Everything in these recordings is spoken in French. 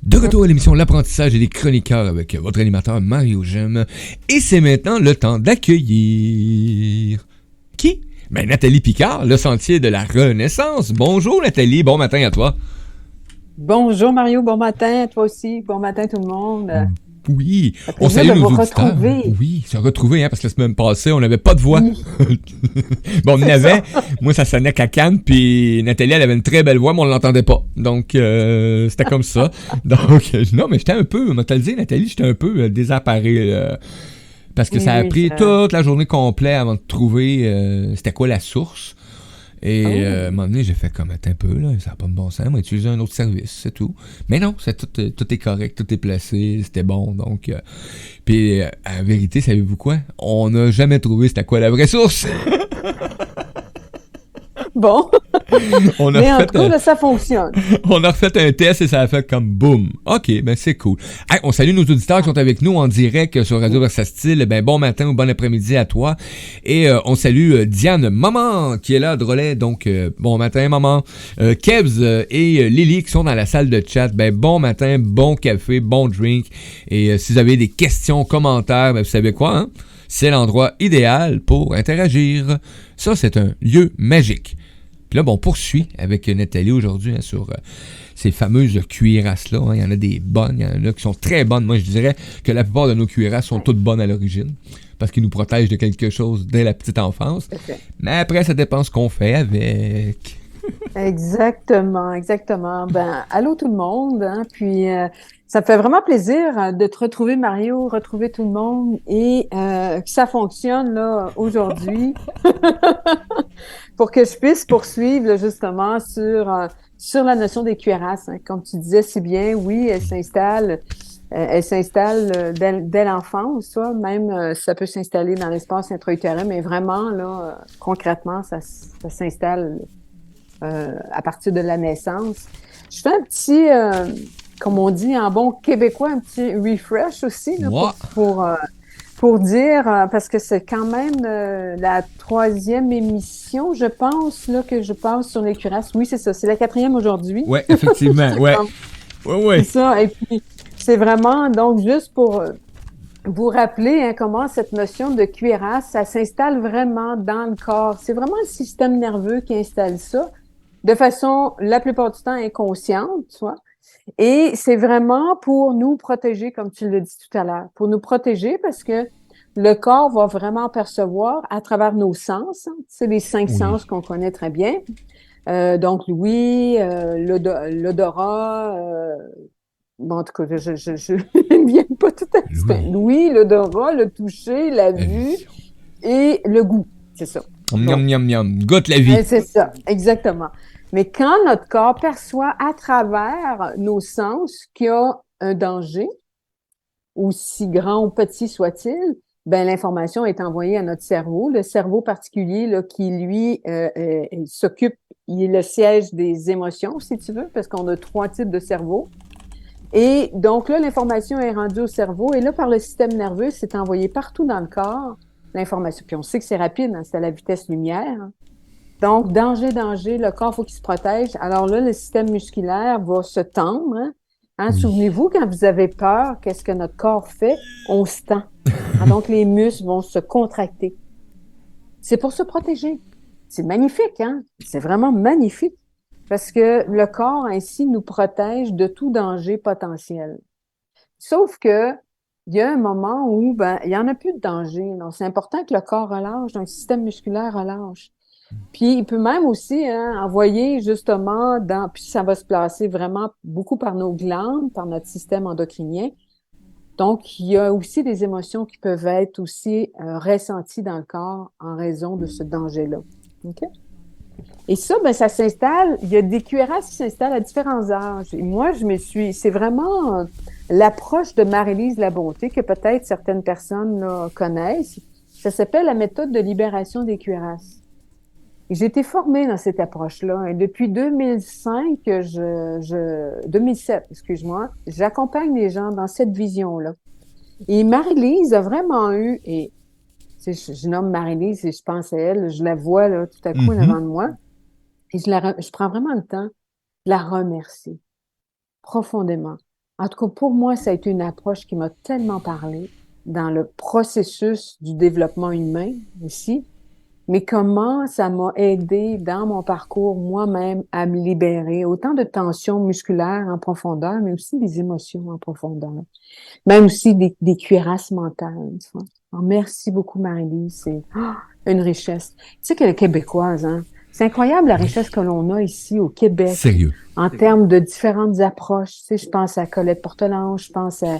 De retour à l'émission L'apprentissage et les chroniqueurs avec votre animateur Mario Gem. Et c'est maintenant le temps d'accueillir... Qui? Ben Nathalie Picard, le sentier de la Renaissance. Bonjour Nathalie, bon matin à toi. Bonjour Mario, bon matin, toi aussi, bon matin tout le monde. Oui, Ça fait on plaisir salue de nos vous auditeurs. retrouver. Oui, se retrouver, hein, parce que la semaine passée, on n'avait pas de voix. Oui, Bon, on en c'est avait. ça. Moi, ça sonnait cacane, puis Nathalie, elle avait une très belle voix, mais on l'entendait pas. Donc, c'était comme ça. Donc, non, mais j'étais un peu, on te le dire, Nathalie, j'étais un peu désapparé. Parce que Oui, ça a oui, pris toute la journée complète avant de trouver c'était quoi la source. Et à un Oh, moment donné, j'ai fait comme, attends un peu, là, ça n'a pas de bon sens, on va utiliser un autre service, c'est tout. Mais non, tout est correct, tout est placé, c'était bon, donc... puis, en vérité, savez-vous quoi? On n'a jamais trouvé c'était quoi la vraie source. bon, on a mais en refait tout cas, là, ça fonctionne. on a refait un test et ça a fait comme boum. OK, ben c'est cool. Hey, on salue nos auditeurs qui sont avec nous en direct sur Radio Versatile. Ben bon matin ou bon après-midi à toi. Et on salue Diane Maman qui est là de relais. Donc bon matin maman. Kebs et Lily qui sont dans la salle de chat. Ben bon matin, bon café, bon drink. Et si vous avez des questions, commentaires, ben vous savez quoi, hein? C'est l'endroit idéal pour interagir. Ça, c'est un lieu magique. Puis là, bon, on poursuit avec Nathalie aujourd'hui hein, sur ces fameuses cuirasses-là. Hein. Il y en a des bonnes, il y en a qui sont très bonnes. Moi, je dirais que la plupart de nos cuirasses sont toutes bonnes à l'origine parce qu'ils nous protègent de quelque chose dès la petite enfance. Tout à fait. Mais après, ça dépend ce qu'on fait avec. Exactement, exactement. Ben, allô tout le monde, hein, puis ça me fait vraiment plaisir de te retrouver Mario, retrouver tout le monde et que ça fonctionne là aujourd'hui pour que je puisse poursuivre là, justement sur la notion des cuirasses. Hein. Comme tu disais si bien, oui, elle s'installe dès l'enfance, ça. Même ça peut s'installer dans l'espace intra-utérin, mais vraiment là, concrètement, ça s'installe à partir de la naissance. Je fais un petit, comme on dit en bon québécois, un petit refresh aussi là, Moi, pour dire, parce que c'est quand même la troisième émission, je pense, là, que je passe sur les cuirasses. Oui, c'est ça. C'est la quatrième aujourd'hui. ouais, effectivement, ouais. Ouais, C'est ouais. ça. Et puis, c'est vraiment, donc, juste pour vous rappeler hein, comment cette notion de cuirasse, ça s'installe vraiment dans le corps. C'est vraiment le système nerveux qui installe ça de façon, la plupart du temps, inconsciente, tu vois. Et c'est vraiment pour nous protéger, comme tu l'as dit tout à l'heure, pour nous protéger parce que le corps va vraiment percevoir à travers nos sens. Hein. C'est les cinq Oui. sens qu'on connaît très bien. Donc, l'ouïe, l'odorat, bon, en tout cas, je ne viens pas tout à fait. Ben, Oui. l'ouïe, l'odorat, le toucher, la La vue vision. et le goût. C'est ça. Miam, Bon, miam, miam. Goûte la vie. c'est ça, exactement. Mais quand notre corps perçoit à travers nos sens qu'il y a un danger, aussi grand ou petit soit-il, ben l'information est envoyée à notre cerveau, le cerveau particulier là, qui lui s'occupe, il est le siège des émotions, si tu veux, parce qu'on a trois types de cerveau. Et donc là, l'information est rendue au cerveau et là, par le système nerveux, c'est envoyé partout dans le corps, l'information. Puis on sait que c'est rapide, hein, c'est à la vitesse lumière. Hein. Donc, danger, danger, le corps, faut qu'il se protège. Alors là, le système musculaire va se tendre. Hein. Hein, Oui. souvenez-vous, quand vous avez peur, qu'est-ce que notre corps fait? On se tend. Hein, donc, les muscles vont se contracter. C'est pour se protéger. C'est magnifique, hein? C'est vraiment magnifique. Parce que le corps, ainsi, nous protège de tout danger potentiel. Sauf que, il y a un moment où, ben, il y en a plus de danger. Donc, c'est important que le corps relâche, donc le système musculaire relâche. Puis, il peut même aussi hein, envoyer justement dans, puis ça va se placer vraiment beaucoup par nos glandes, par notre système endocrinien. Donc, il y a aussi des émotions qui peuvent être aussi ressenties dans le corps en raison de ce danger-là. OK? Et ça, ben, ça s'installe, il y a des cuirasses qui s'installent à différents âges. Et moi, c'est vraiment l'approche de Marie-Lise Labonté que peut-être certaines personnes là, connaissent. Ça s'appelle la méthode de libération des cuirasses. Et j'ai été formée dans cette approche-là. Et depuis 2005, 2007, excuse-moi, j'accompagne les gens dans cette vision-là. Et Marie-Lise a vraiment eu, et tu sais, je nomme Marie-Lise et je pense à elle, je la vois là, tout à coup en avant Mhm. de moi, et je prends vraiment le temps de la remercier profondément. En tout cas, pour moi, ça a été une approche qui m'a tellement parlé dans le processus du développement humain aussi, mais comment ça m'a aidé dans mon parcours moi-même à me libérer, autant de tensions musculaires en profondeur, mais aussi des émotions en profondeur, même aussi des cuirasses mentales. Tu vois. Alors, merci beaucoup, Marie-Lise. C'est une richesse. Tu sais qu'elle est québécoise, hein? C'est incroyable la richesse que l'on a ici au Québec. Sérieux. En termes de différentes approches. Tu sais, je pense à Colette Portelange, je pense à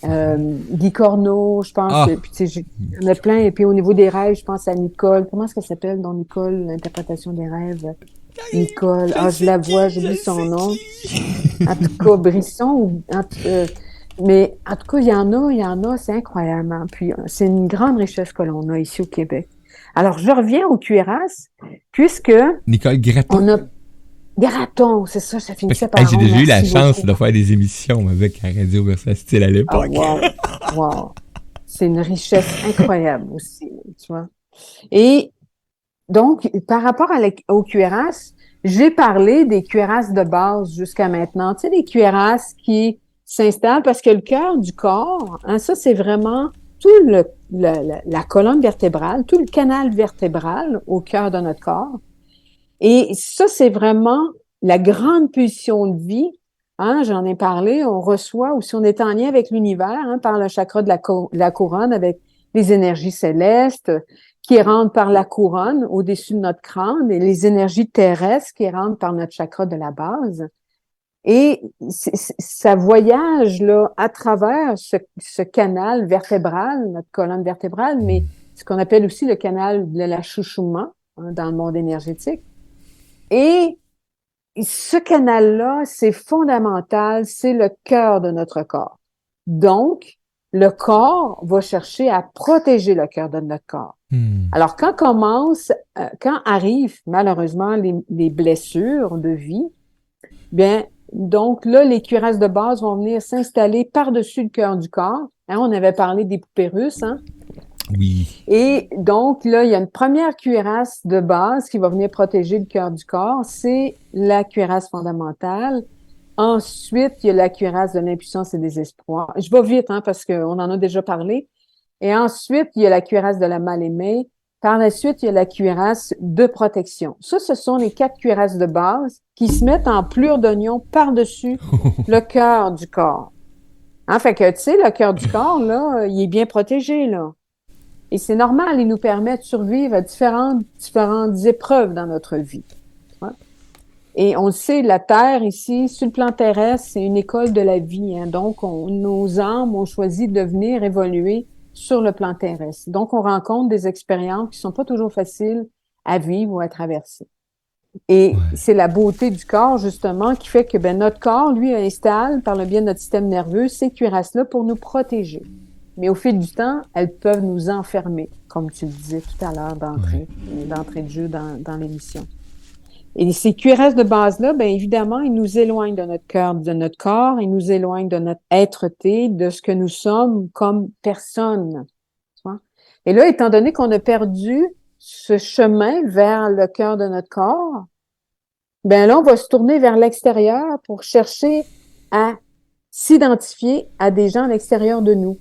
Guy Corneau, je pense, puis tu sais, il y en a plein. Et puis au niveau des rêves, je pense à Nicole. Comment est-ce qu'elle s'appelle, donc Nicole, l'interprétation des rêves? Nicole. Je la vois, j'oublie son nom. En tout cas, Brisson. Mais en tout cas, il y en a, c'est incroyable. Hein. Puis c'est une grande richesse que l'on a ici au Québec. Alors, je reviens au cuirasse, puisque Nicole Gratton. on a Garaton, c'est ça finissait par j'ai déjà eu la chance beaucoup. de faire des émissions avec la Radio Versatile à l'époque. Wow. C'est une richesse incroyable aussi, tu vois. Et donc, par rapport aux cuirasses, j'ai parlé des cuirasses de base jusqu'à maintenant. Tu sais, des cuirasses qui s'installent parce que le cœur du corps, hein, ça, c'est vraiment tout la colonne vertébrale, tout le canal vertébral au cœur de notre corps. Et ça, c'est vraiment la grande pulsion de vie. Hein, j'en ai parlé, on reçoit, ou si on est en lien avec l'univers, hein, par le chakra de la couronne, avec les énergies célestes qui rentrent par la couronne au-dessus de notre crâne et les énergies terrestres qui rentrent par notre chakra de la base. Et ça voyage là à travers ce canal vertébral, notre colonne vertébrale, mais ce qu'on appelle aussi le canal de la Shushuma, hein, dans le monde énergétique. Et ce canal-là, c'est fondamental, c'est le cœur de notre corps. Donc, le corps va chercher à protéger le cœur de notre corps. Alors, quand arrivent malheureusement les blessures de vie, bien, donc là, les cuirasses de base vont venir s'installer par-dessus le cœur du corps. Hein, on avait parlé des poupées russes, hein? Oui. Et donc, là, il y a une première cuirasse de base qui va venir protéger le cœur du corps. C'est la cuirasse fondamentale. Ensuite, il y a la cuirasse de l'impuissance et des espoirs. Je vais vite, hein, parce qu'on en a déjà parlé. Et ensuite, il y a la cuirasse de la mal-aimée. Par la suite, il y a la cuirasse de protection. Ça, ce sont les 4 cuirasses de base qui se mettent en plure d'oignon par-dessus le cœur du corps. Hein, fait que, tu sais, le cœur du corps, là, il est bien protégé, là. Et c'est normal, il nous permet de survivre à différentes épreuves dans notre vie. Ouais. Et on le sait, la Terre ici, sur le plan terrestre, c'est une école de la vie. Hein. Donc, nos âmes ont choisi de venir évoluer sur le plan terrestre. Donc, on rencontre des expériences qui sont pas toujours faciles à vivre ou à traverser. Et c'est la beauté du corps, justement, qui fait que notre corps, lui, installe, par le biais de notre système nerveux, ces cuirasses-là pour nous protéger. Mais au fil du temps, elles peuvent nous enfermer, comme tu le disais tout à l'heure d'entrée de jeu dans l'émission. Et ces cuirasses de base-là, bien évidemment, ils nous éloignent de notre cœur, de notre corps, ils nous éloignent de notre être-té, de ce que nous sommes comme personne. Tu vois? Et là, étant donné qu'on a perdu ce chemin vers le cœur de notre corps, ben là, on va se tourner vers l'extérieur pour chercher à s'identifier à des gens à l'extérieur de nous.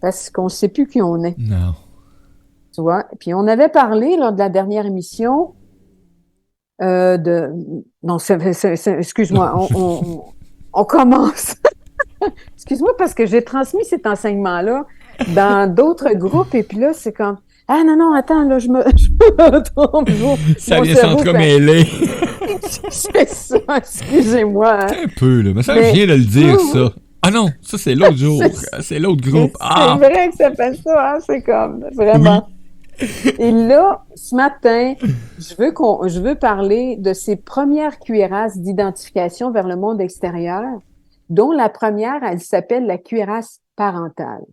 Parce qu'on ne sait plus qui on est. Non. Tu vois? Puis on avait parlé lors de la dernière émission Non, excuse-moi, on commence. Excuse-moi parce que j'ai transmis cet enseignement-là dans d'autres groupes et puis là, c'est comme ah non, attends, là, je me trompe. Ça vient s'entremêler. C'est ça, excusez-moi. Hein. Un peu, là. Mais ça vient de le dire, ça. Ah non, ça c'est l'autre jour, c'est l'autre groupe. C'est vrai que ça fait ça, hein? C'est comme, vraiment. Oui. Et là, ce matin, je veux parler de ces premières cuirasses d'identification vers le monde extérieur, dont la première, elle s'appelle la cuirasse parentale.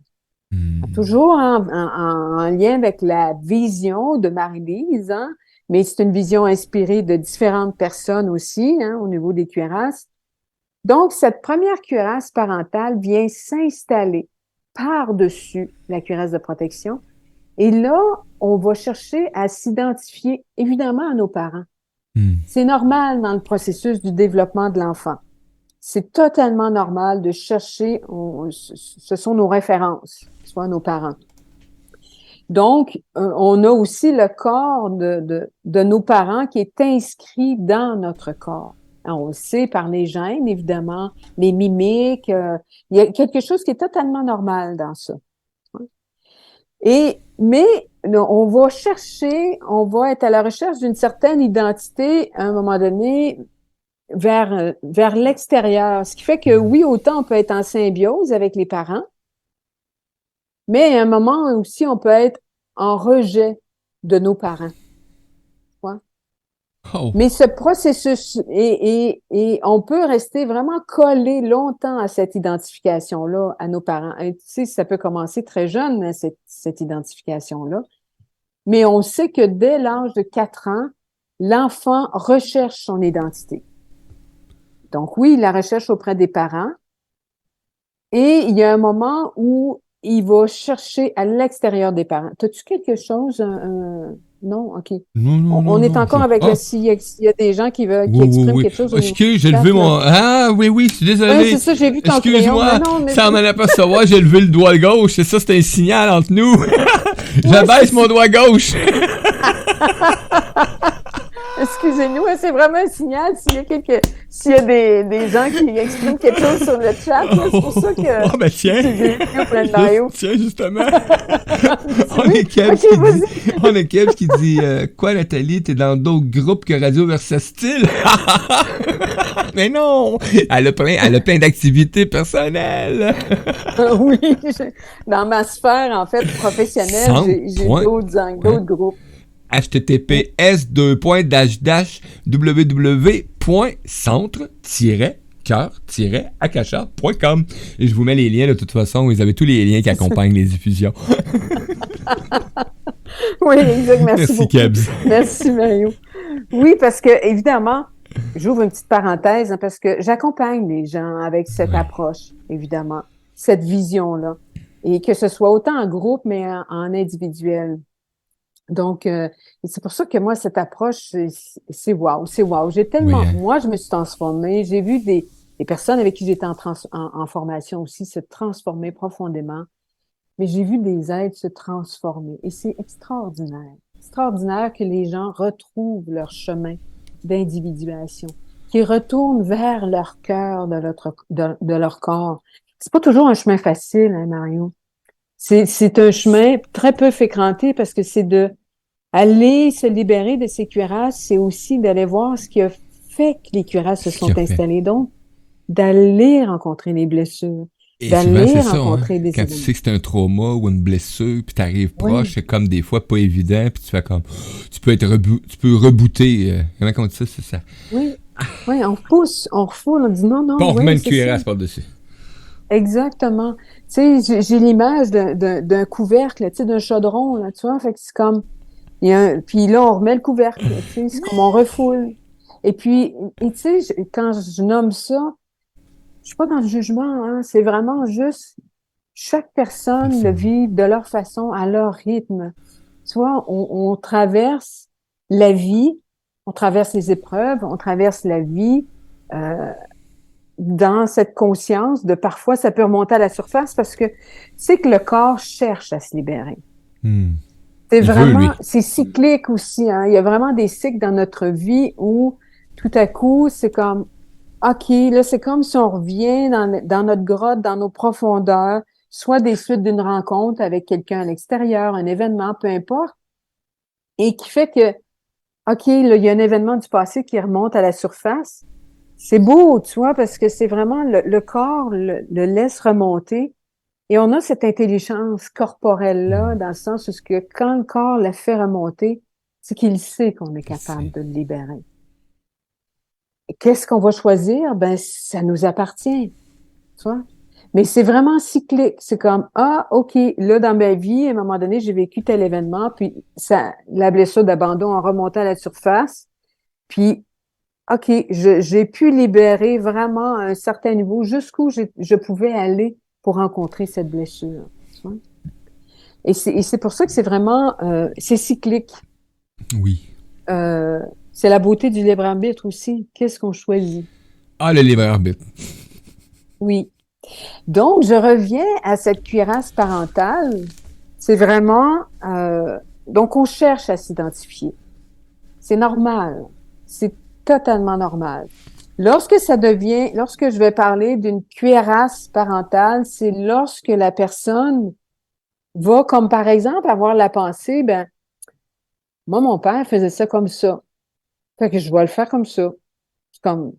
Toujours en lien avec la vision de Marie-Lise, hein? Mais c'est une vision inspirée de différentes personnes aussi, hein, au niveau des cuirasses. Donc, cette première cuirasse parentale vient s'installer par-dessus la cuirasse de protection. Et là, on va chercher à s'identifier, évidemment, à nos parents. C'est normal dans le processus du développement de l'enfant. c'est totalement normal de chercher, ce sont nos références, soit nos parents. Donc, on a aussi le corps de nos parents qui est inscrit dans notre corps. Alors, on le sait par les gènes, évidemment, les mimiques, il y a quelque chose qui est totalement normal dans ça. Mais on va être à la recherche d'une certaine identité à un moment donné vers l'extérieur. Ce qui fait que oui, autant on peut être en symbiose avec les parents, mais à un moment aussi, on peut être en rejet de nos parents. Ouais. Oh. Mais ce processus, et on peut rester vraiment collé longtemps à cette identification-là, à nos parents. Et tu sais, ça peut commencer très jeune, cette identification-là. Mais on sait que dès l'âge de 4 ans, l'enfant recherche son identité. Donc oui, la recherche auprès des parents. Et il y a un moment où il va chercher à l'extérieur des parents. T'as-tu quelque chose? Non? OK. Non, on est encore avec s'il y a des gens qui expriment quelque chose au niveau Excuse, j'ai levé mon... Ah, oui, je suis désolé. Oui, c'est ça, j'ai vu ton crayon. Excuse-moi, sans m'en apercevoir, j'ai levé le doigt gauche. C'est ça, c'est un signal entre nous. J'abaisse mon doigt gauche. Excusez-nous, c'est vraiment un signal. S'il y a des gens qui expriment quelque chose sur le chat, c'est pour ça que... Oh, ben tiens! Tiens, justement! On est Kebs qui dit quoi, Nathalie, t'es dans d'autres groupes que Radio Versatile? Mais non! Elle a plein d'activités personnelles! Oui, dans ma sphère, en fait, professionnelle, j'ai d'autres groupes. https://www.centre-cœur-akasha.com et je vous mets les liens de toute façon, vous avez tous les liens qui accompagnent les diffusions. Oui, exact, merci beaucoup. Kebs. Merci Mario. Oui, parce que évidemment, j'ouvre une petite parenthèse, parce que j'accompagne les gens avec cette approche, évidemment, cette vision-là, et que ce soit autant en groupe, mais en individuel. Donc, c'est pour ça que moi, cette approche, c'est wow. J'ai tellement, moi, je me suis transformée. J'ai vu des personnes avec qui j'étais en formation aussi se transformer profondément. Mais j'ai vu des êtres se transformer. Et c'est extraordinaire. Extraordinaire que les gens retrouvent leur chemin d'individuation, qu'ils retournent vers leur cœur de leur corps. C'est pas toujours un chemin facile, hein, Mario. C'est un chemin très peu fréquenté parce que c'est de aller se libérer de ces cuirasses, c'est aussi d'aller voir ce qui a fait que les cuirasses se sont installées. Donc, d'aller rencontrer les blessures. Et souvent, c'est ça, hein, quand tu sais que c'est un trauma ou une blessure, puis t'arrives proche, c'est comme des fois pas évident, puis tu fais comme... Tu peux rebooter. Comment on dit ça, c'est ça? Oui, on refoule, on dit non. Puis on remet une cuirasse par-dessus. Exactement. Tu sais, j'ai l'image d'un couvercle, tu sais, d'un chaudron, là, tu vois, fait que c'est comme... Puis là, on remet le couvercle, tu sais, c'est comme on refoule. Et puis, tu sais, quand je nomme ça, je suis pas dans le jugement, hein, c'est vraiment juste chaque personne le vit de leur façon, à leur rythme. Tu vois, on traverse la vie, on traverse les épreuves, on traverse la vie dans cette conscience de parfois ça peut remonter à la surface parce que c'est que le corps cherche à se libérer. C'est vraiment, c'est cyclique aussi, hein. Il y a vraiment des cycles dans notre vie où tout à coup, c'est comme OK, là, c'est comme si on revient dans notre grotte, dans nos profondeurs, soit des suites d'une rencontre avec quelqu'un à l'extérieur, un événement, peu importe, et qui fait que, OK, là, il y a un événement du passé qui remonte à la surface. C'est beau, tu vois, parce que c'est vraiment le corps le laisse remonter. Et on a cette intelligence corporelle-là, dans le sens où quand le corps la fait remonter, c'est qu'il sait qu'on est capable de le libérer. Qu'est-ce qu'on va choisir? Ben, ça nous appartient, tu vois. Mais c'est vraiment cyclique. C'est comme, OK, là, dans ma vie, à un moment donné, j'ai vécu tel événement, puis la blessure d'abandon a remonté à la surface, puis, OK, j'ai pu libérer vraiment à un certain niveau jusqu'où je pouvais aller pour rencontrer cette blessure, tu vois. Et c'est pour ça que c'est vraiment, c'est cyclique. Oui. C'est la beauté du libre arbitre aussi. Qu'est-ce qu'on choisit? Ah, le libre arbitre. Oui. Donc, je reviens à cette cuirasse parentale. C'est vraiment... donc, on cherche à s'identifier. C'est normal. C'est totalement normal. Lorsque je vais parler d'une cuirasse parentale, c'est lorsque la personne va, comme par exemple, avoir la pensée, ben, moi, mon père faisait ça comme ça. Fait que je vais le faire comme ça. C'est comme,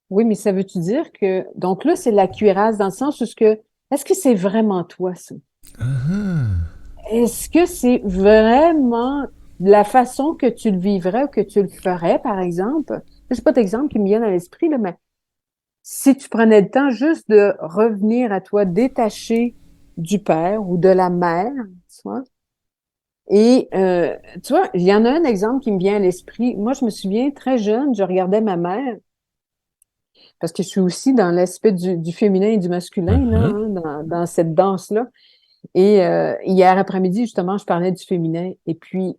oui, mais ça veut-tu dire que, donc là, c'est la cuirasse dans le sens où est-ce que c'est vraiment toi, ça? Est-ce que c'est vraiment la façon que tu le vivrais ou que tu le ferais, par exemple? Je sais pas d'exemple qui me viennent à l'esprit, là, mais si tu prenais le temps juste de revenir à toi détaché du père ou de la mère, tu vois, et tu vois, il y en a un exemple qui me vient à l'esprit. Moi, je me souviens, très jeune, je regardais ma mère, parce que je suis aussi dans l'aspect du féminin et du masculin, là, Uh-huh. hein, dans cette danse-là. Et hier après-midi, justement, je parlais du féminin. Et puis,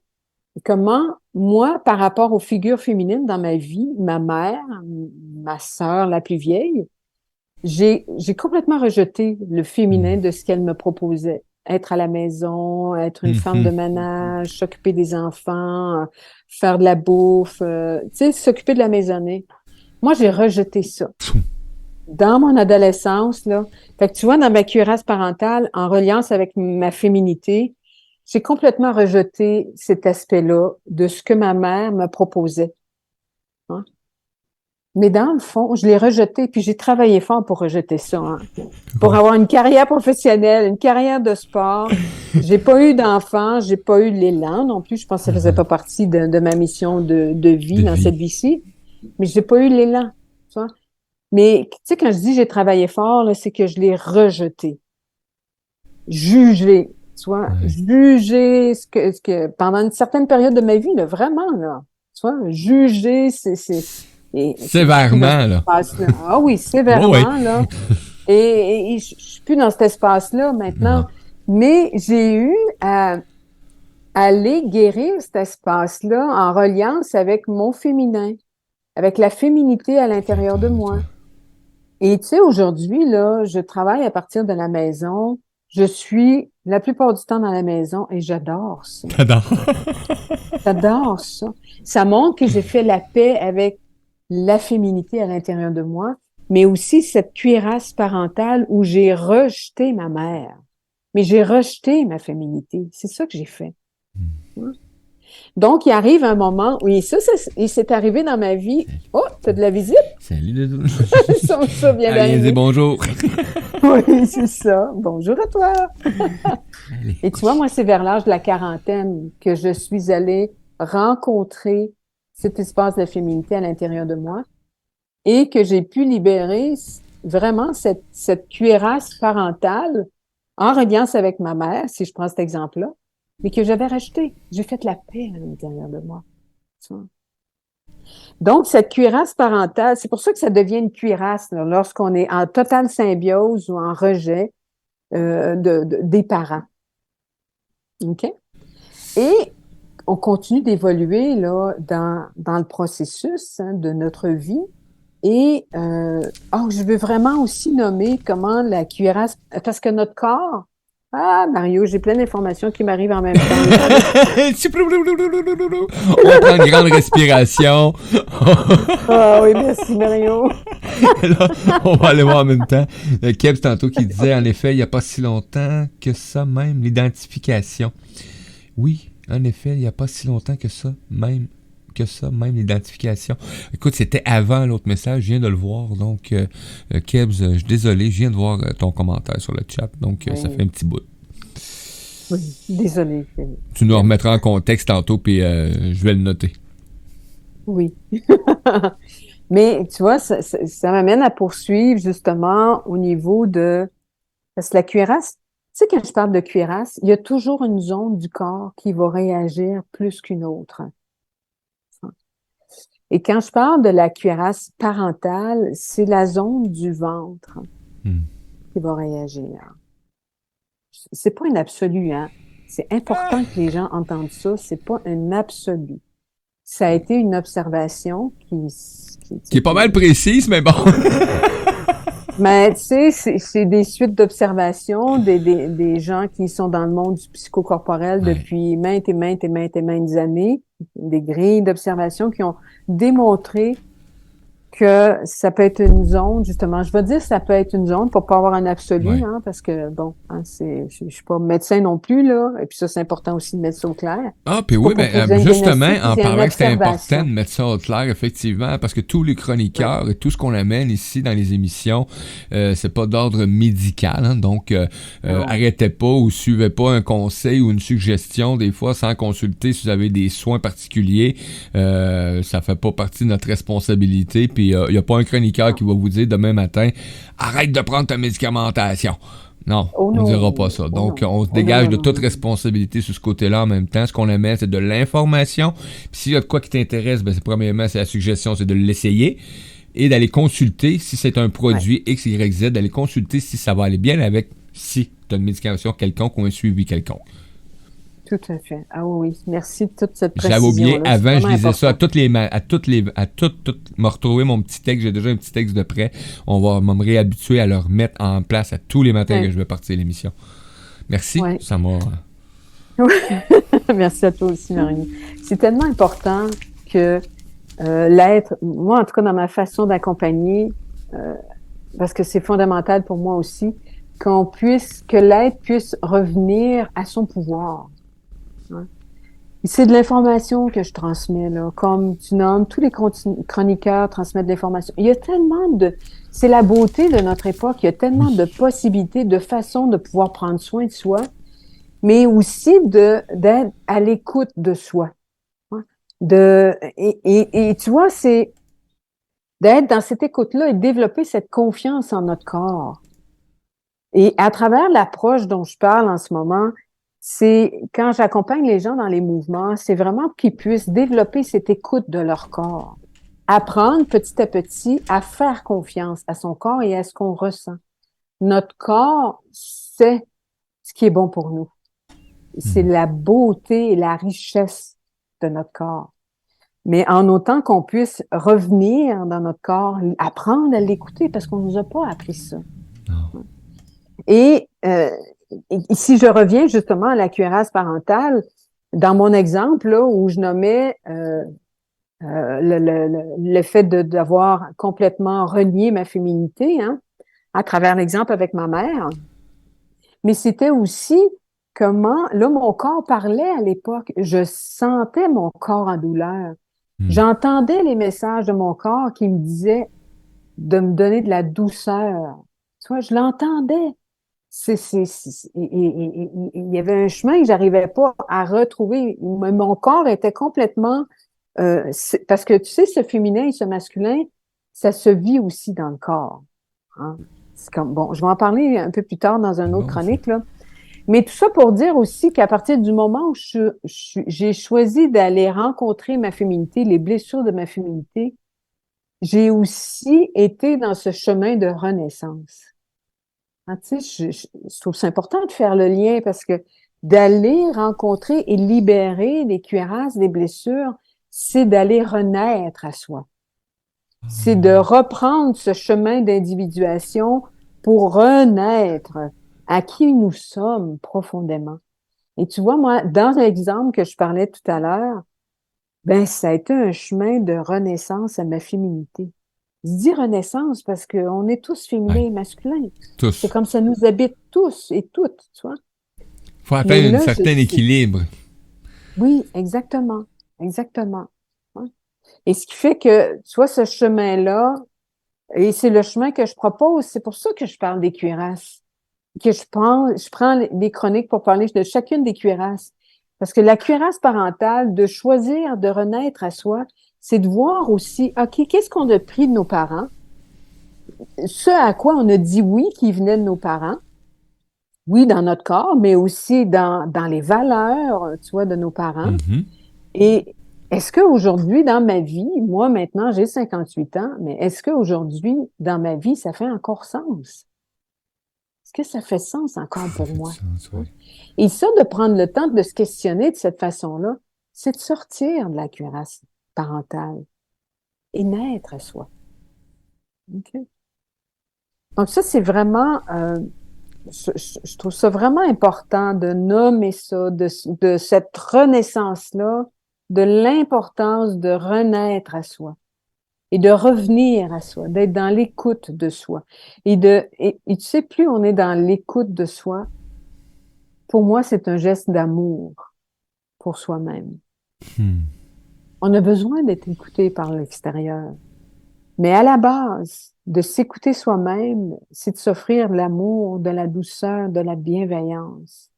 comment, moi, par rapport aux figures féminines dans ma vie, ma mère, ma sœur la plus vieille, j'ai complètement rejeté le féminin de ce qu'elle me proposait. Être à la maison, être une femme de Mhm. ménage, s'occuper des enfants, faire de la bouffe, tu sais, s'occuper de la maisonnée. Moi, j'ai rejeté ça. Dans mon adolescence, là, fait que tu vois, dans ma cuirasse parentale, en reliance avec ma féminité, j'ai complètement rejeté cet aspect-là de ce que ma mère me proposait, hein. Mais dans le fond, je l'ai rejeté, puis j'ai travaillé fort pour rejeter ça, hein. Pour Ouais. avoir une carrière professionnelle, une carrière de sport. J'ai pas eu d'enfant, j'ai pas eu l'élan non plus. Je pense que ça faisait pas partie de ma mission de vie De dans vie. cette vie-ci. Mais j'ai pas eu l'élan, tu vois. Mais tu sais, quand je dis j'ai travaillé fort, là, c'est que je l'ai rejeté, jugé, tu vois, Ouais. jugé pendant une certaine période de ma vie, là, vraiment, là, tu vois, jugé, et je suis plus dans cet Sévèrement, là. espace-là. Ah oui, Ouais, ouais. sévèrement, là. Et je suis plus dans cet espace-là maintenant. Non. Mais j'ai eu à aller guérir cet espace-là en reliance avec mon féminin, avec la féminité à l'intérieur de L'intérieur de moi. toi. Et tu sais, aujourd'hui, là, je travaille à partir de la maison. Je suis la plupart du temps dans la maison et j'adore ça. T'adores. J'adore ça. Ça montre que j'ai fait la paix avec la féminité à l'intérieur de moi, mais aussi cette cuirasse parentale où j'ai rejeté ma mère. Mais j'ai rejeté ma féminité. C'est ça que j'ai fait. Donc, il arrive un moment, oui, il s'est arrivé dans ma vie. Oh, t'as de la visite? Salut, Doudou. Ça vient Allez, dis d'arriver. bonjour. Oui, c'est ça. Bonjour à toi. Allez, Et tu vois, couche. moi, c'est vers l'âge de la quarantaine que je suis allée rencontrer cet espace de féminité à l'intérieur de moi et que j'ai pu libérer vraiment cette cuirasse parentale en reliance avec ma mère, si je prends cet exemple-là, mais que j'avais racheté. J'ai fait la paix à l'intérieur de moi. Tu vois. Donc, cette cuirasse parentale, c'est pour ça que ça devient une cuirasse là, lorsqu'on est en totale symbiose ou en rejet des parents. OK? Et on continue d'évoluer là dans le processus hein, de notre vie. Et je veux vraiment aussi nommer comment la cuirasse, parce que notre corps, ah Mario, j'ai plein d'informations qui m'arrivent en même temps. Là. On prend une grande respiration. Ah oui, merci Mario. Là, on va aller voir en même temps. Kebs, tantôt, qui disait, en effet, il n'y a pas si longtemps que ça même, l'identification. Oui, en effet, il n'y a pas si longtemps que ça, même l'identification. Écoute, c'était avant l'autre message, je viens de le voir, donc Kebs, je suis désolé, je viens de voir ton commentaire sur le chat, donc ça fait Oui, un petit bout. oui, désolée. Tu nous Bien. remettras en contexte tantôt, puis je vais le noter. Oui. Mais tu vois, ça m'amène à poursuivre justement au niveau parce que la cuirasse, tu sais, quand je parle de cuirasse, il y a toujours une zone du corps qui va réagir plus qu'une autre. Et quand je parle de la cuirasse parentale, c'est la zone du ventre Hmm. qui va réagir. C'est pas un absolu, hein. C'est important que les gens entendent ça. C'est pas un absolu. ça a été une observation Qui est pas mal précise, mais bon. Mais tu sais, c'est des suites d'observations des gens qui sont dans le monde du psychocorporel Ouais. depuis maintes et maintes et maintes et maintes années, des grilles d'observation qui ont démontré que ça peut être une zone, justement. Je vais dire ça peut être une zone pour pas avoir un absolu, Ouais. hein, parce que, bon, hein, je suis pas médecin non plus, là. Et puis ça, c'est important aussi de mettre ça au clair. Ah, puis C'est pas oui, pour ben, poser un justement, diagnostic, en c'est une parlant que c'était important observation. de mettre ça au clair, effectivement, parce que tous les Ouais. chroniqueurs et tout ce qu'on amène ici dans les émissions, c'est pas d'ordre médical, hein, donc Non. arrêtez pas ou suivez pas un conseil ou une suggestion des fois sans consulter si vous avez des soins particuliers. Ça fait pas partie de notre responsabilité, puis il y a pas un chroniqueur qui va vous dire demain matin, arrête de prendre ta médicamentation. Non, Oh on dira non. pas ça. Oh Donc, non. on se Oh non, dégage non, de non, toute non. responsabilité sur ce côté-là en même temps. Ce qu'on aime, c'est de l'information. Puis s'il y a de quoi qui t'intéresse, ben, c'est premièrement, c'est la suggestion, c'est de l'essayer et d'aller consulter si c'est un Ouais. produit X, Y, Z, d'aller consulter si ça va aller bien avec si tu as une médication quelconque ou un suivi quelconque. Tout à fait. Ah oui, oui. Merci de toute cette J'avais oublié, précision-là. C'est avant, je vraiment lisais ça à important. toutes les, me retrouver mon petit texte. J'ai déjà un petit texte de prêt. On va me réhabituer à le remettre en place à tous les matins que Ouais. je vais partir l'émission. Merci, Ouais. ça m'a. Merci à toi aussi, Marie. C'est tellement important que l'être, moi en tout cas dans ma façon d'accompagner, euh, parce que c'est fondamental pour moi aussi, que l'être puisse revenir à son pouvoir. Hein. C'est de l'information que je transmets, là. Comme tu nommes, tous les chroniqueurs transmettent de l'information. Il y a tellement c'est la beauté de notre époque, il y a tellement de Oui. possibilités, de façons de pouvoir prendre soin de soi, mais aussi d'être à l'écoute de soi. Hein. Et tu vois, c'est d'être dans cette écoute-là et développer cette confiance en notre corps. Et à travers l'approche dont je parle en ce moment, c'est quand j'accompagne les gens dans les mouvements, c'est vraiment pour qu'ils puissent développer cette écoute de leur corps. Apprendre petit à petit à faire confiance à son corps et à ce qu'on ressent. Notre corps sait ce qui est bon pour nous. C'est Hmm. la beauté et la richesse de notre corps. Mais en autant qu'on puisse revenir dans notre corps, apprendre à l'écouter parce qu'on nous a pas appris ça. Non. Et si je reviens justement à la cuirasse parentale, dans mon exemple là, où je nommais le fait d'avoir complètement renié ma féminité, hein, à travers l'exemple avec ma mère, mais c'était aussi comment, là, mon corps parlait à l'époque. Je sentais mon corps en douleur. Hmm. J'entendais les messages de mon corps qui me disaient de me donner de la douceur. Tu vois, je l'entendais. Il y avait un chemin que j'arrivais pas à retrouver. Mon corps était complètement... parce que, tu sais, ce féminin et ce masculin, ça se vit aussi dans le corps. Hein. C'est comme, bon, je vais en parler un peu plus tard dans C'est une autre bon, ça. chronique, là. Mais tout ça pour dire aussi qu'à partir du moment où j'ai choisi d'aller rencontrer ma féminité, les blessures de ma féminité, j'ai aussi été dans ce chemin de renaissance. Hein, tu sais, je trouve ça important de faire le lien parce que d'aller rencontrer et libérer les cuirasses, des blessures, c'est d'aller renaître à soi. C'est de reprendre ce chemin d'individuation pour renaître à qui nous sommes profondément. Et tu vois, moi, dans l'exemple que je parlais tout à l'heure, ben, ça a été un chemin de renaissance à ma féminité. Je dis renaissance parce qu'on est tous féminins Ouais. et masculins. C'est Tous. comme ça nous habite tous et toutes, tu vois. Faut Mais atteindre un là, certain équilibre. oui, exactement, exactement. Ouais. Et ce qui fait que, tu vois, ce chemin-là, et c'est le chemin que je propose, c'est pour ça que je parle des cuirasses, que je prends les chroniques pour parler de chacune des cuirasses. Parce que la cuirasse parentale, de choisir de renaître à soi, c'est de voir aussi, OK, qu'est-ce qu'on a pris de nos parents? Ce à quoi on a dit oui qui venait de nos parents, oui, dans notre corps, mais aussi dans les valeurs, tu vois, de nos parents. Mhm. Et est-ce qu'aujourd'hui, dans ma vie, moi maintenant, j'ai 58 ans, mais est-ce qu'aujourd'hui, dans ma vie, ça fait encore sens? Est-ce que ça fait sens encore Ça pour fait du moi? sens, Hein? oui. Et ça, de prendre le temps de se questionner de cette façon-là, c'est de sortir de la cuirasse. parentale et naître à soi. OK? Donc ça, c'est vraiment, je trouve ça vraiment important de nommer ça, de cette renaissance-là, de l'importance de renaître à soi et de revenir à soi, d'être dans l'écoute de soi. Et tu sais, plus on est dans l'écoute de soi, pour moi, c'est un geste d'amour pour soi-même. On a besoin d'être écouté par l'extérieur. Mais à la base, de s'écouter soi-même, c'est de s'offrir de l'amour, de la douceur, de la bienveillance.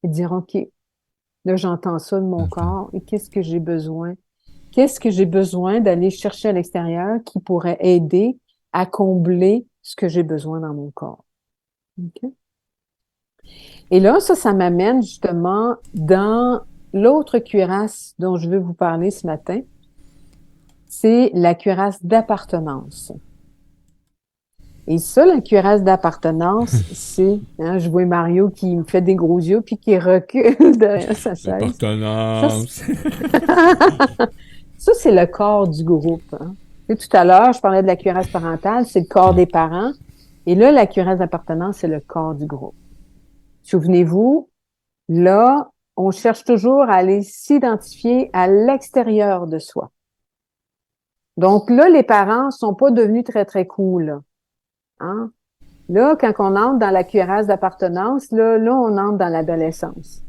Et de dire, OK, là, j'entends ça de mon corps, et qu'est-ce que j'ai besoin? Qu'est-ce que j'ai besoin d'aller chercher à l'extérieur qui pourrait aider à combler ce que j'ai besoin dans mon corps? OK? Et là, ça m'amène justement dans l'autre cuirasse dont je veux vous parler ce matin. C'est la cuirasse d'appartenance. Et ça, la cuirasse d'appartenance, c'est, je vois Mario qui me fait des gros yeux puis qui recule derrière sa chaise. Appartenance. Ça, c'est le corps du groupe. Hein. Et tout à l'heure, je parlais de la cuirasse parentale, c'est le corps des parents. Et là, la cuirasse d'appartenance, c'est le corps du groupe. Souvenez-vous, là, on cherche toujours à aller s'identifier à l'extérieur de soi. Donc là, les parents sont pas devenus très, très cool. Hein? Là, quand on entre dans la cuirasse d'appartenance, là, on entre dans l'adolescence.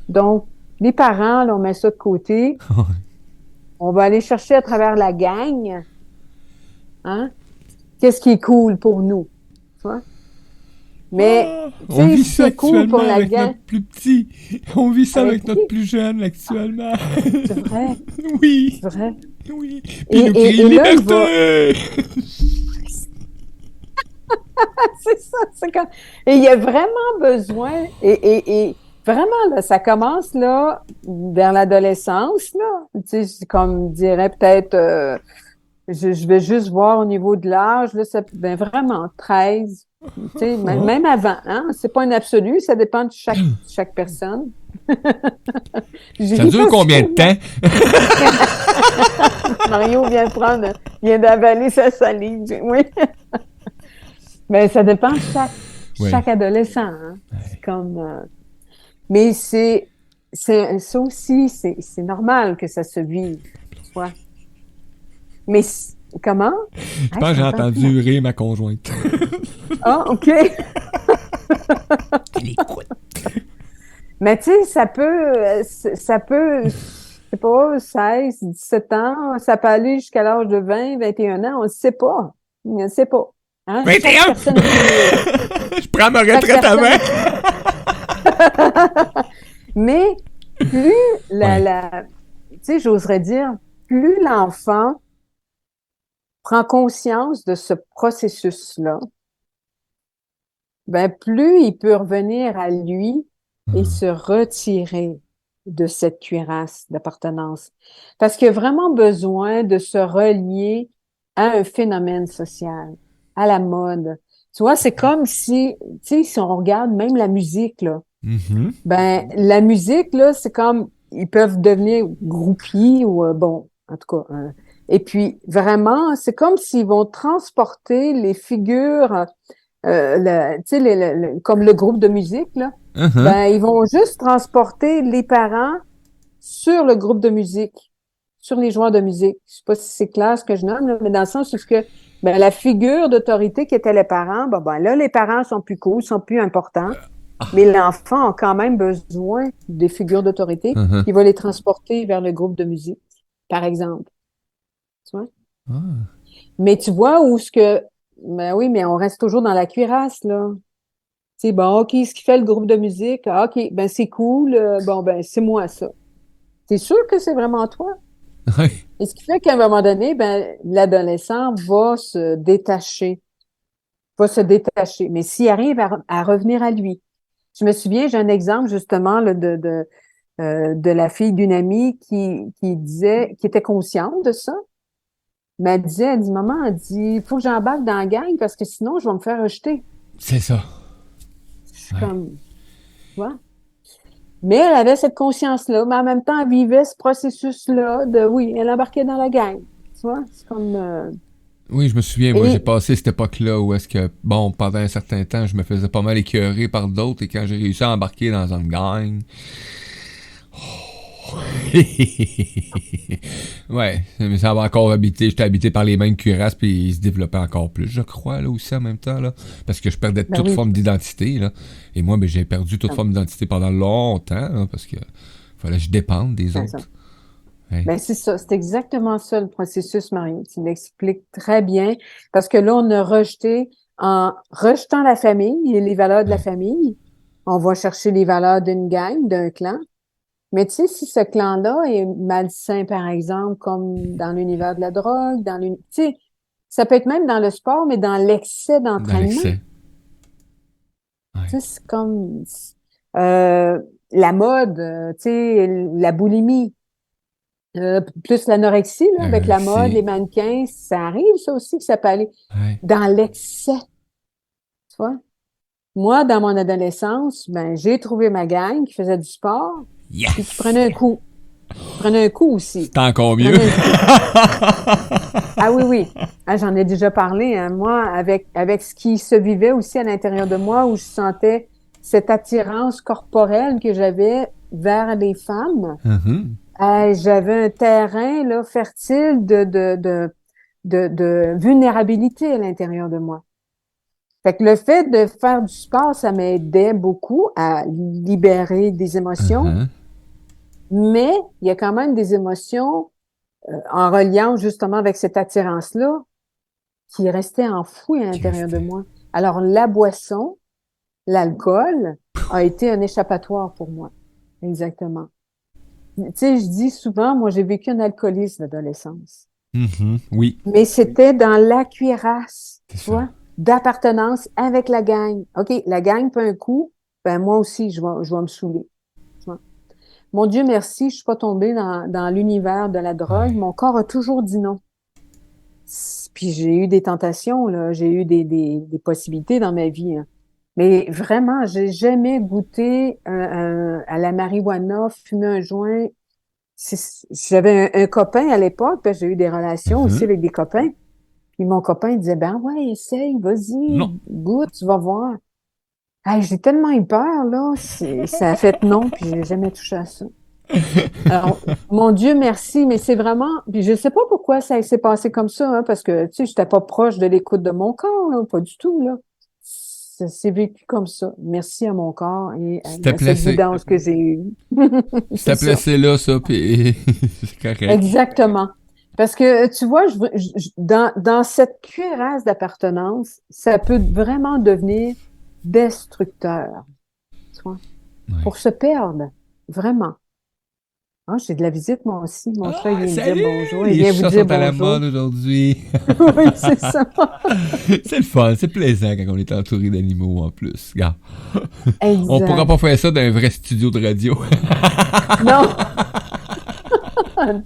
Donc, les parents, là, on met ça de côté. On va aller chercher à travers la gang. Hein? Qu'est-ce qui est cool pour nous? Tu vois? Mais, on vit ça cool pour la avec gang. notre plus petit. On vit ça avec notre plus jeune, actuellement. C'est vrai. Oui. C'est vrai. Oui. Puis nous crie liberté! C'est ça, c'est comme... Et il y a vraiment besoin, et vraiment, là, ça commence, là, vers l'adolescence, là, tu sais, comme dirait peut-être, je vais juste voir au niveau de l'âge, là, ben vraiment, 13, tu sais, même avant, hein, c'est pas un absolu, ça dépend de chaque personne. Ça dure combien de temps? Mario vient d'avaler sa salive, oui. Mais ça dépend de chaque adolescent. Hein? Ouais. C'est comme, mais c'est ça aussi, c'est normal que ça se vive, tu vois. Mais comment? Je pense que j'ai entendu hurler ma conjointe. Ah, OK. Elle écoute. Mais tu sais, ça peut, je sais pas, 16, 17 ans, ça peut aller jusqu'à l'âge de 20, 21 ans, on ne sait pas. On ne sait pas. Hein? 21! Je prends ma retraite avant! Mais plus tu sais, j'oserais dire, plus l'enfant prend conscience de ce processus-là, ben plus il peut revenir à lui et se retirer de cette cuirasse d'appartenance. Parce qu'il a vraiment besoin de se relier à un phénomène social, à la mode. Tu vois, c'est comme si, tu sais, si on regarde même la musique, là, ben, la musique, là, c'est comme, ils peuvent devenir groupies ou, bon, en tout cas, et puis, vraiment, c'est comme s'ils vont transporter les figures, tu sais, comme le groupe de musique, là, ben, ils vont juste transporter les parents sur le groupe de musique, sur les joueurs de musique. Je sais pas si c'est clair ce que je nomme, là, mais dans le sens où ben, la figure d'autorité qui était les parents, ben là, les parents sont plus cool, sont plus importants, mais l'enfant a quand même besoin des figures d'autorité qui vont les transporter vers le groupe de musique, par exemple. Tu vois? Mais tu vois où ben oui, mais on reste toujours dans la cuirasse, là. Tu sais, bon, OK, ce qui fait le groupe de musique, OK, ben c'est cool, bon, ben c'est moi ça. T'es sûr que c'est vraiment toi? Oui. Et ce qui fait qu'à un moment donné, ben, l'adolescent va se détacher. Mais s'il arrive à revenir à lui. Je me souviens, j'ai un exemple justement là, de la fille d'une amie qui était consciente de ça. Mais elle dit, maman, il faut que j'embarque dans la gang parce que sinon, je vais me faire rejeter. C'est ça. Je suis comme, tu vois? Mais elle avait cette conscience-là, mais en même temps, elle vivait ce processus-là de, oui, elle embarquait dans la gang. Tu vois, c'est comme... Oui, je me souviens, moi, j'ai Et, passé cette époque-là où est-ce que, bon, pendant un certain temps, je me faisais pas mal écœurer par d'autres et quand j'ai réussi à embarquer dans une gang. Ouais, mais ça va encore habiter. J'étais habité par les mêmes cuirasses puis ils se développaient encore plus, je crois, là aussi en même temps, là. Parce que je perdais ben toute oui, forme d'identité, là. Et moi, ben, j'ai perdu toute ben, forme d'identité pendant longtemps, là, parce que fallait que je dépende des ben ça. autres. Ouais. Ben, c'est ça, c'est exactement ça le processus, Marie. Tu l'expliques très bien, parce que là, on a rejeté, en rejetant la famille et les valeurs de la Ouais. famille, on va chercher les valeurs d'une gang, d'un clan. Mais tu sais, si ce clan-là est malsain, par exemple, comme dans l'univers de la drogue, tu sais, ça peut être même dans le sport, mais dans l'excès Dans d'entraînement. l'excès. Tu Ouais. sais, c'est comme euh, la mode, tu sais, la boulimie. Plus l'anorexie, là, avec la mode, les L'anorexie. mannequins, ça arrive, ça aussi, que ça peut aller Ouais. dans l'excès, tu vois. Moi, dans mon adolescence, ben, j'ai trouvé ma gang qui faisait du sport, puis qui Yes! prenait un coup. Qui prenait un coup aussi. C'est encore Qui mieux. prenait un coup. Ah oui, oui. Ah, j'en ai déjà parlé, hein. Moi, avec ce qui se vivait aussi à l'intérieur de moi, où je sentais cette attirance corporelle que j'avais vers les femmes. Mhm. J'avais un terrain là, fertile de vulnérabilité à l'intérieur de moi. Fait que le fait de faire du sport, ça m'aidait beaucoup à libérer des émotions, Mhm. mais il y a quand même des émotions en reliant justement avec cette attirance-là qui restaient enfouies à Qui l'intérieur de restait. moi. Alors la boisson, l'alcool a été un échappatoire pour moi. Exactement. Tu sais, je dis souvent, moi j'ai vécu un alcoolisme d'adolescence. Mhm. Oui, Mais c'était dans la cuirasse, c'est tu ça. vois, d'appartenance avec la gang. OK, la gang peut un coup, ben moi aussi, je vais me saouler. Tu vois. Mon Dieu merci, je suis pas tombée dans l'univers de la drogue. Ouais. Mon corps a toujours dit non. Puis j'ai eu des tentations, là, j'ai eu des possibilités dans ma vie, hein. Mais vraiment, j'ai jamais goûté à la marijuana, fumé un joint. J'avais un copain à l'époque, parce que j'ai eu des relations aussi Mhm. avec des copains. Puis mon copain il disait, ben ouais, essaye, vas-y, Non. goûte, tu vas voir. Hey, j'ai tellement eu peur, là, ça a fait non, puis j'ai jamais touché à ça. Alors, mon Dieu, merci, mais c'est vraiment, puis je sais pas pourquoi ça s'est passé comme ça, hein, parce que, tu sais, j'étais pas proche de l'écoute de mon corps, là, pas du tout, là. Ça s'est vécu comme ça. Merci à mon corps et C'était à cette placé. guidance que j'ai eue. C'est C'était ça. placé là, ça, pis c'est correct. Exactement. Parce que, tu vois, dans cette cuirasse d'appartenance, ça peut vraiment devenir destructeur, tu vois, Ouais. pour se perdre, vraiment. Ah, j'ai de la visite, moi aussi. Mon chat, il Ah, vient me dire salut! bonjour. Il Les vient vous chats dire sont à la bonjour. mode aujourd'hui. Oui, c'est ça. C'est le fun, c'est plaisant quand on est entouré d'animaux en plus. Regarde. On pourra Exact. pas faire ça dans un vrai studio de radio. Non,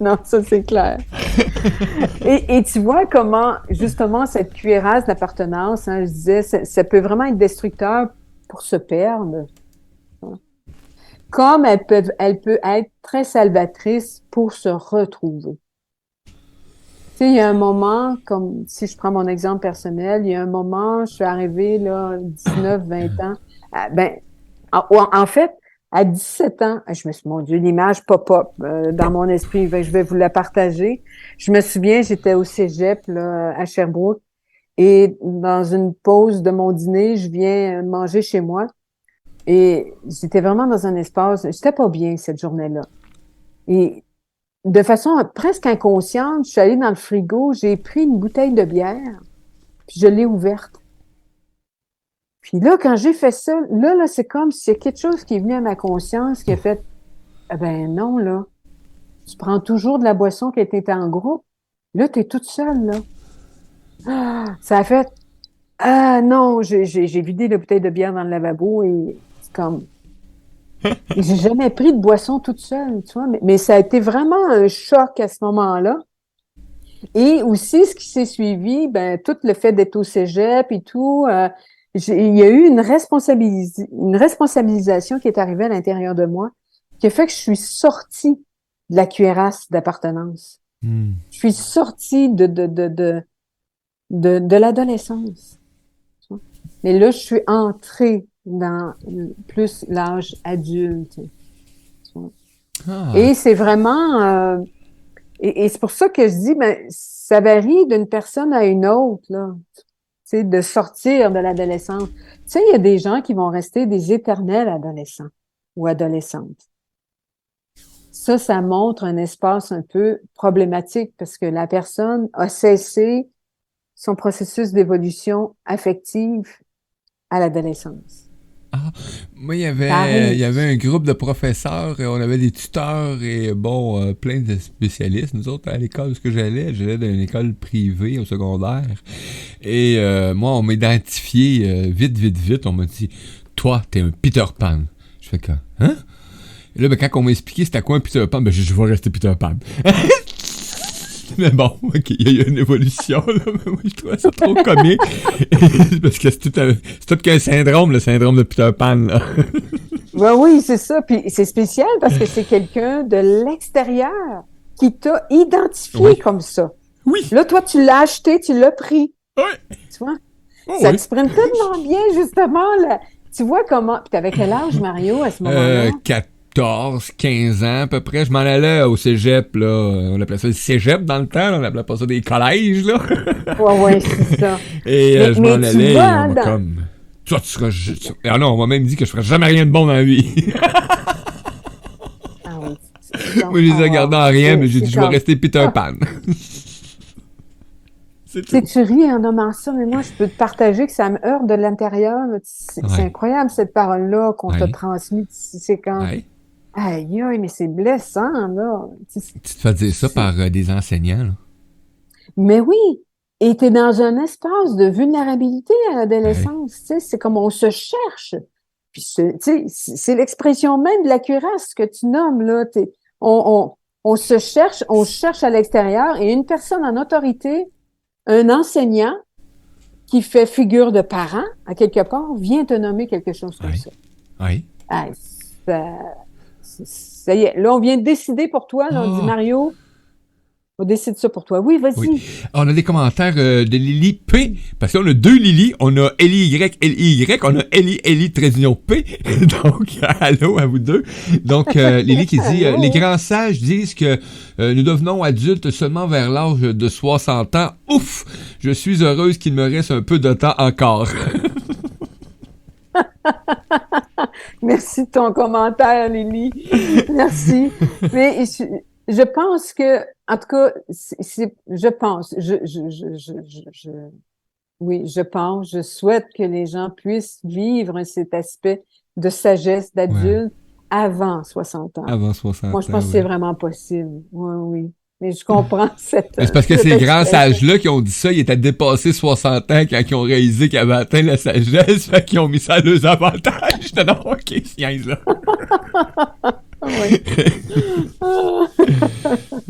non, ça, c'est clair. Et tu vois comment, justement, cette cuirasse d'appartenance, hein, je disais, ça peut vraiment être destructeur pour se perdre, hein. Comme elle peut être très salvatrice pour se retrouver. Tu sais, il y a un moment, comme si je prends mon exemple personnel, il y a un moment, je suis arrivée, là, 19, 20 ans, ben, en fait, à 17 ans, je me suis, mon Dieu, l'image pop-up dans mon esprit, ben, je vais vous la partager. Je me souviens, j'étais au cégep, là, à Sherbrooke, et dans une pause de mon dîner, je viens manger chez moi, et j'étais vraiment dans un espace, j'étais pas bien cette journée-là. Et de façon presque inconsciente, je suis allée dans le frigo, j'ai pris une bouteille de bière, puis je l'ai ouverte. Puis là, quand j'ai fait ça, là, c'est comme si c'est quelque chose qui est venu à ma conscience qui a fait, ah ben non, là, tu prends toujours de la boisson qui a été en groupe. Là, t'es toute seule, là. Ah, ça a fait, ah non, j'ai vidé la bouteille de bière dans le lavabo et c'est comme, et j'ai jamais pris de boisson toute seule, tu vois, mais ça a été vraiment un choc à ce moment-là. Et aussi, ce qui s'est suivi, ben, tout le fait d'être au cégep et tout, il y a eu une responsabilisation qui est arrivée à l'intérieur de moi. qui a fait que je suis sortie de la cuirasse d'appartenance. Je suis sortie de l'adolescence. Mais là, je suis entrée dans plus l'âge adulte. Et c'est vraiment... et c'est pour ça que je dis, ben, ça varie d'une personne à une autre, là. Tu sais, de sortir de l'adolescence. Tu sais, il y a des gens qui vont rester des éternels adolescents ou adolescentes. Ça montre un espace un peu problématique parce que la personne a cessé son processus d'évolution affective à l'adolescence. Ah, moi, il y avait un groupe de professeurs, et on avait des tuteurs et plein de spécialistes. Nous autres, à l'école où j'allais dans une école privée au secondaire. Et moi, on m'a identifié vite. On m'a dit, toi, t'es un Peter Pan. Je fais quoi? Hein? Et là, ben, quand on m'a expliqué c'était quoi un Peter Pan, ben, je vais rester Peter Pan. Mais bon, ok, il y a une évolution, là, mais moi, je trouve ça trop comique. Parce que c'est tout qu'un syndrome, le syndrome de Peter Pan, là. Ben oui, c'est ça. Puis c'est spécial parce que c'est quelqu'un de l'extérieur qui t'a identifié comme ça. Oui. Là, toi, tu l'as acheté, tu l'as pris. Oui. Tu vois? Ça exprime tellement bien, justement, là. Tu vois comment... Puis t'avais quel âge, Mario, à ce moment-là? 14, 15 ans à peu près. Je m'en allais au cégep, là. On appelait ça le cégep dans le temps, là. On appelait pas ça des collèges, là. Ouais, c'est ça. Et je m'en allais et on m'a comme... Toi, tu seras... Ah non, on m'a même dit que je ferais jamais rien de bon dans la vie. Ah oui. Moi, je les ai regardés en rien, mais j'ai dit, je vais rester Peter Pan. Tu sais, tu ris en nommant ça, mais moi, je peux te partager que ça me heurte de l'intérieur. C'est incroyable, cette parole-là qu'on t'a transmise. C'est quand... Aïe, mais c'est blessant, là. Tu te fais dire ça par des enseignants, là. Mais oui! Et t'es dans un espace de vulnérabilité à l'adolescence, tu sais. C'est comme on se cherche. Puis, tu sais, c'est l'expression même de la cuirasse que tu nommes, là. On se cherche, on cherche à l'extérieur et une personne en autorité, un enseignant qui fait figure de parent, à quelque part, vient te nommer quelque chose comme ça. Oui. Ça y est, là, on vient de décider pour toi. Là, on dit, Mario, on décide ça pour toi. Oui, vas-y. Oui. On a des commentaires de Lily P. Parce qu'on a deux Lily. On a L-I-Y, on a Ellie, trait d'union P. Donc, allô à vous deux. Donc, Lily qui dit, les grands sages disent que nous devenons adultes seulement vers l'âge de 60 ans. Ouf! Je suis heureuse qu'il me reste un peu de temps encore. Merci de ton commentaire, Lily. Merci. Mais je pense que, en tout cas, je souhaite que les gens puissent vivre cet aspect de sagesse d'adulte avant 60 ans. Avant 60 ans. Moi, je pense que c'est vraiment possible. Oui. Mais je comprends cette... C'est parce que ces grands sages-là qui ont dit ça, ils étaient dépassés 60 ans quand ils ont réalisé qu'ils avaient atteint la sagesse, fait qu'ils ont mis ça à leurs avantages. J'étais non, ok, science là.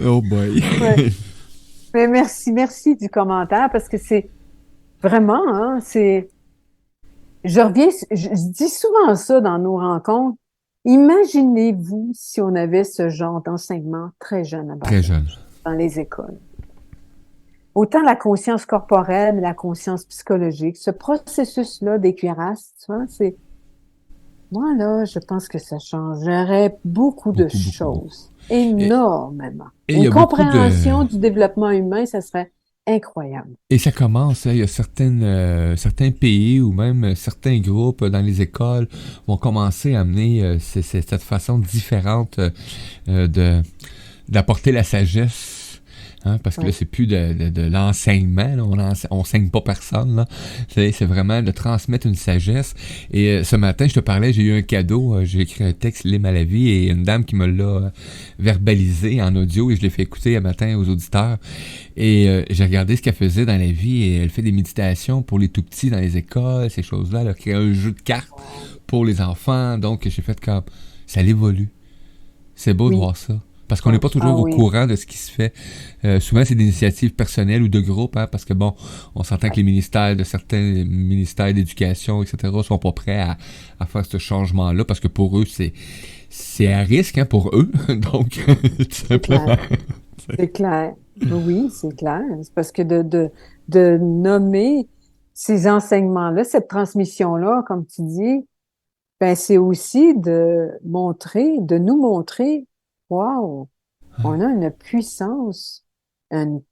Oh boy. Mais merci du commentaire, parce que c'est vraiment, je dis souvent ça dans nos rencontres. Imaginez-vous si on avait ce genre d'enseignement très jeune dans les écoles. Autant la conscience corporelle, la conscience psychologique, ce processus-là des cuirasses, tu vois, moi, là, je pense que ça changerait beaucoup de choses. Énormément. Une compréhension du développement humain, ça serait incroyable. Et ça commence, il y a certains pays ou même certains groupes dans les écoles vont commencer à amener cette façon différente d'apporter la sagesse. Hein, parce que là, c'est plus de l'enseignement, là, on enseigne pas personne, là. C'est vraiment de transmettre une sagesse. Et ce matin, je te parlais, j'ai eu un cadeau, j'ai écrit un texte, L'Hymne à la vie, et une dame qui me l'a verbalisé en audio, et je l'ai fait écouter un matin aux auditeurs. Et j'ai regardé ce qu'elle faisait dans la vie, et elle fait des méditations pour les tout-petits dans les écoles, ces choses-là. Elle a créé un jeu de cartes pour les enfants, donc j'ai fait comme, ça évolue. C'est beau de voir ça. Parce qu'on n'est pas toujours au courant de ce qui se fait. Souvent, c'est des initiatives personnelles ou de groupes, hein, parce que bon, on s'entend que les ministères certains ministères d'éducation, etc., sont pas prêts à faire ce changement-là, parce que pour eux, c'est à risque hein, pour eux. Donc, tout simplement. C'est clair. Oui, c'est clair. C'est parce que de nommer ces enseignements-là, cette transmission-là, comme tu dis, ben c'est aussi de nous montrer, wow, on a une puissance, nous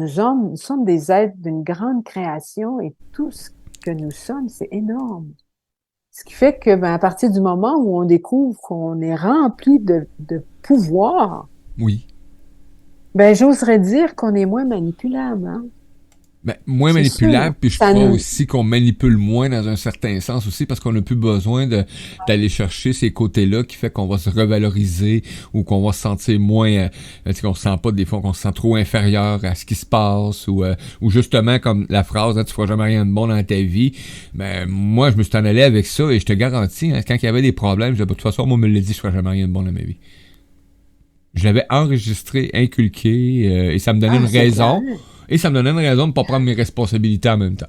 sommes des êtres d'une grande création et tout ce que nous sommes, c'est énorme. Ce qui fait que, ben, à partir du moment où on découvre qu'on est rempli de pouvoir, Oui. ben, j'oserais dire qu'on est moins manipulable, hein? Ben, moins C'est manipulable, sûr. puis je crois aussi qu'on manipule moins dans un certain sens aussi, parce qu'on n'a plus besoin d'aller chercher ces côtés-là qui fait qu'on va se revaloriser ou qu'on va se sentir moins, qu'on se sent pas des fois qu'on se sent trop inférieur à ce qui se passe ou justement comme la phrase, hein, tu feras jamais rien de bon dans ta vie. Ben moi je me suis en allé avec ça et je te garantis, hein, quand il y avait des problèmes, je disais, de toute façon moi me l'ai dit, je ferai jamais rien de bon dans ma vie. Je l'avais enregistré, inculqué et ça me donnait une raison. Clair. Et ça me donnait une raison de ne pas prendre mes responsabilités en même temps.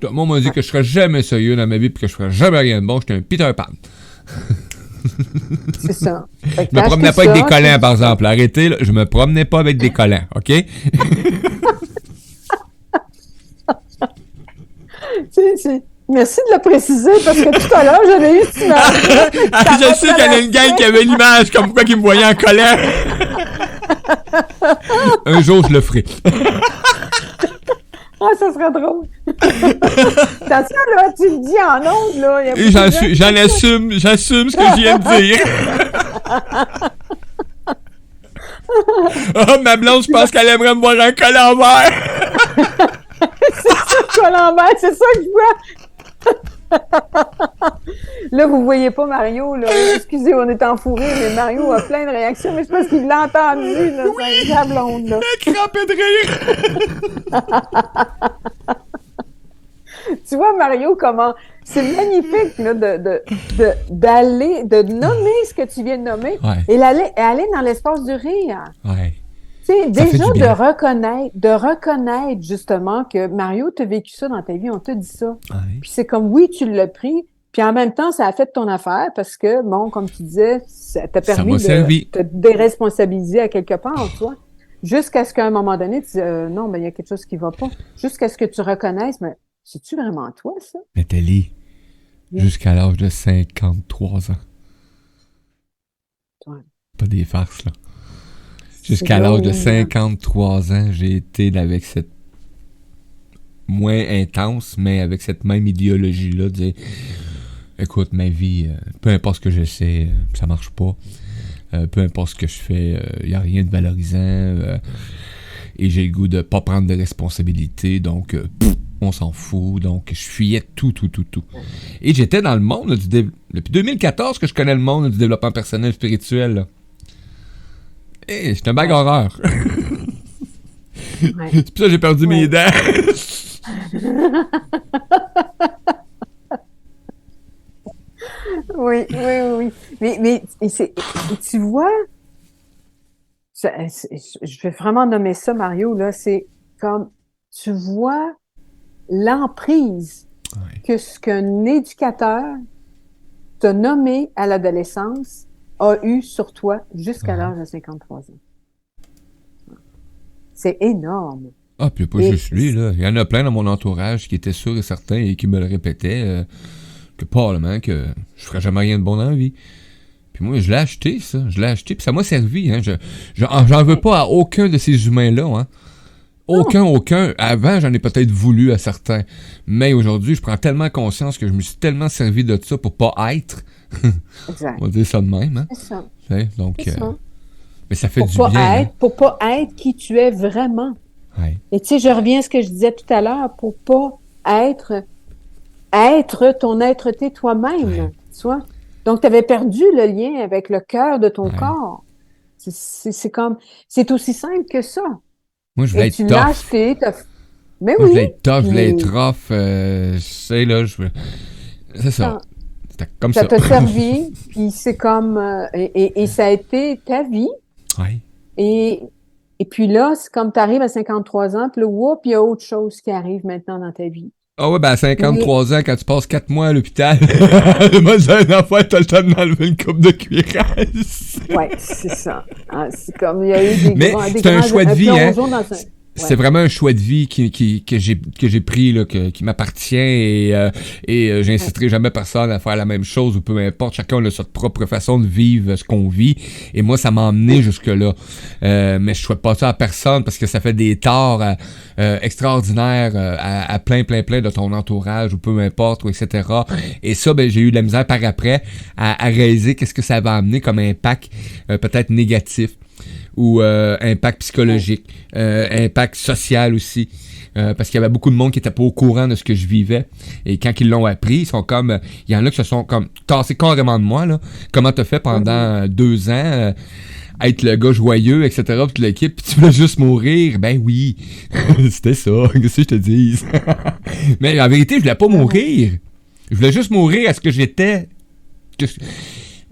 Donc, moi, on m'a dit que je serais jamais sérieux dans ma vie et que je ferais jamais rien de bon. J'étais un Peter Pan. C'est ça. Je me promenais pas avec des collants, par exemple. Arrêtez, là. Je me promenais pas avec des collants, OK? Merci de le préciser parce que tout à l'heure, j'avais eu cette image. Je sais qu'il y en a une gang qui avait l'image comme quoi qui me voyait en colère. Un jour, je le ferai. Ah, ça serait drôle. Attention, là, tu le dis en ondes, là. Et j'assume ce que je viens de dire. Oh, ma blonde, je pense qu'elle aimerait me voir en col en vert. C'est ça, col en vert, c'est ça que je vois. Là, vous voyez pas Mario, là. Excusez, on est en fourré, mais Mario a plein de réactions, mais c'est parce qu'il l'a entendu, là, oui, sa blonde, là. La crampée de rire. Tu vois, Mario, comment c'est magnifique, là, de nommer ce que tu viens de nommer et aller dans l'espace du rire. Ouais. Tu sais, déjà de reconnaître justement que Mario, t'as vécu ça dans ta vie, on t'a dit ça. Ouais. Puis c'est comme, oui, tu l'as pris, puis en même temps, ça a fait ton affaire parce que, bon, comme tu disais, ça t'a permis de te déresponsabiliser à quelque part, tu vois. Jusqu'à ce qu'à un moment donné, tu dis, non, ben il y a quelque chose qui va pas. Jusqu'à ce que tu reconnaisses, mais c'est-tu vraiment toi, ça? Nathalie, jusqu'à l'âge de 53 ans. Ouais. Pas des farces, là. Jusqu'à l'âge de 53 ans, j'ai été avec cette moins intense, mais avec cette même idéologie-là, de dire, écoute, ma vie, peu importe ce que je sais, ça marche pas. Peu importe ce que je fais, il n'y a rien de valorisant. Et j'ai le goût de pas prendre de responsabilité, donc on s'en fout. Donc je fuyais tout. Et j'étais dans le monde là, depuis 2014 que je connais le monde là, du développement personnel spirituel. Là. Et j'étais un bague horreur. Ouais. C'est pour ça que j'ai perdu mes dents. Oui. Mais tu vois, je vais vraiment nommer ça, Mario, là, c'est comme, tu vois l'emprise que ce qu'un éducateur t'a nommé à l'adolescence a eu sur toi jusqu'à l'âge de 53 ans. C'est énorme. Ah, puis pas juste lui, là. Il y en a plein dans mon entourage qui étaient sûrs et certains et qui me le répétaient que probablement que je ferais jamais rien de bon dans la vie. Puis moi, je l'ai acheté, ça. Puis ça m'a servi, hein. J'en veux pas à aucun de ces humains-là, hein. Aucun. Avant, j'en ai peut-être voulu à certains. Mais aujourd'hui, je prends tellement conscience que je me suis tellement servi de ça pour pas être. Exact. On va dire ça de même, hein. C'est ça. Donc, c'est ça. Mais ça fait du bien. Pour pas être qui tu es vraiment. Ouais. Et tu sais, je reviens à ce que je disais tout à l'heure, pour pas être ton être-té toi-même, tu vois. Donc, tu avais perdu le lien avec le cœur de ton corps. C'est comme, c'est aussi simple que ça. Moi, je voulais être tu tough. l'as acheté, mais moi, je voulais être tough, je voulais être rough, je sais, là, c'est ça. C'était comme ça. Ça t'a servi, puis c'est comme, et ça a été ta vie. Oui. Et puis là, c'est comme tu arrives à 53 ans, puis là, il y a autre chose qui arrive maintenant dans ta vie. Ah ouais, ben à Mais 53 ans, quand tu passes 4 mois à l'hôpital, moi j'ai un enfant, t'as le temps de m'enlever une coupe de cuirasse. ouais, c'est ça. Hein, c'est comme il y a eu Mais des c'est un grands choix de un vie, hein. plongeon dans un. C'est Ouais. vraiment un choix de vie que j'ai pris, là, qui m'appartient et Ouais. j'inciterai jamais personne à faire la même chose ou peu importe. Chacun a sa propre façon de vivre ce qu'on vit. Et moi, ça m'a emmené jusque-là. Mais je souhaite pas ça à personne parce que ça fait des torts extraordinaires à plein de ton entourage ou peu importe, ou etc. Et ça, ben, j'ai eu de la misère par après à réaliser qu'est-ce que ça va amener comme impact peut-être négatif ou impact Ouais. psychologique, impact social aussi. Parce qu'il y avait beaucoup de monde qui était pas au courant de ce que je vivais. Et quand ils l'ont appris, ils sont comme... Il y en a qui se sont comme tassés carrément de moi, là. Comment t'as fait pendant Mhm. 2 ans être le gars joyeux, etc. Puis toute l'équipe, puis tu voulais juste mourir. Ben oui, c'était ça. Qu'est-ce que je te dis? Mais en vérité, je voulais pas Ah ouais. mourir. Je voulais juste mourir à ce que j'étais.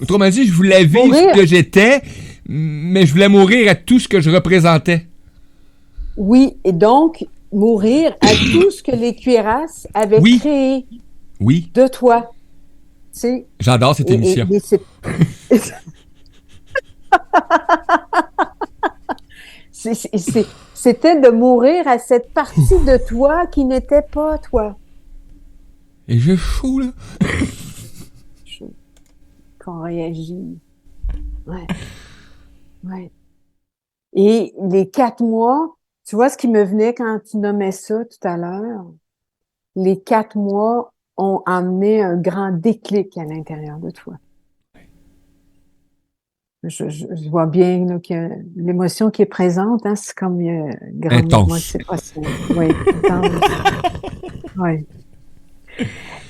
Autrement dit, je voulais vivre ce Mourir, que j'étais, mais je voulais mourir à tout ce que je représentais. oui, et donc mourir à tout ce que les cuirasses avaient Oui, créé oui, de toi. Tu sais, j'adore cette émission. mais c'était de mourir à cette partie de toi qui n'était pas toi. Et j'ai chaud, là. Qu'on réagit. Ouais, ouais. Et les 4 mois, tu vois ce qui me venait quand tu nommais ça tout à l'heure? Les 4 mois ont amené un grand déclic à l'intérieur de toi. Je vois bien là, que l'émotion qui est présente, hein, c'est comme il y a un grand mouvement qui Intense. s'est passé. Oui, intense. Oui.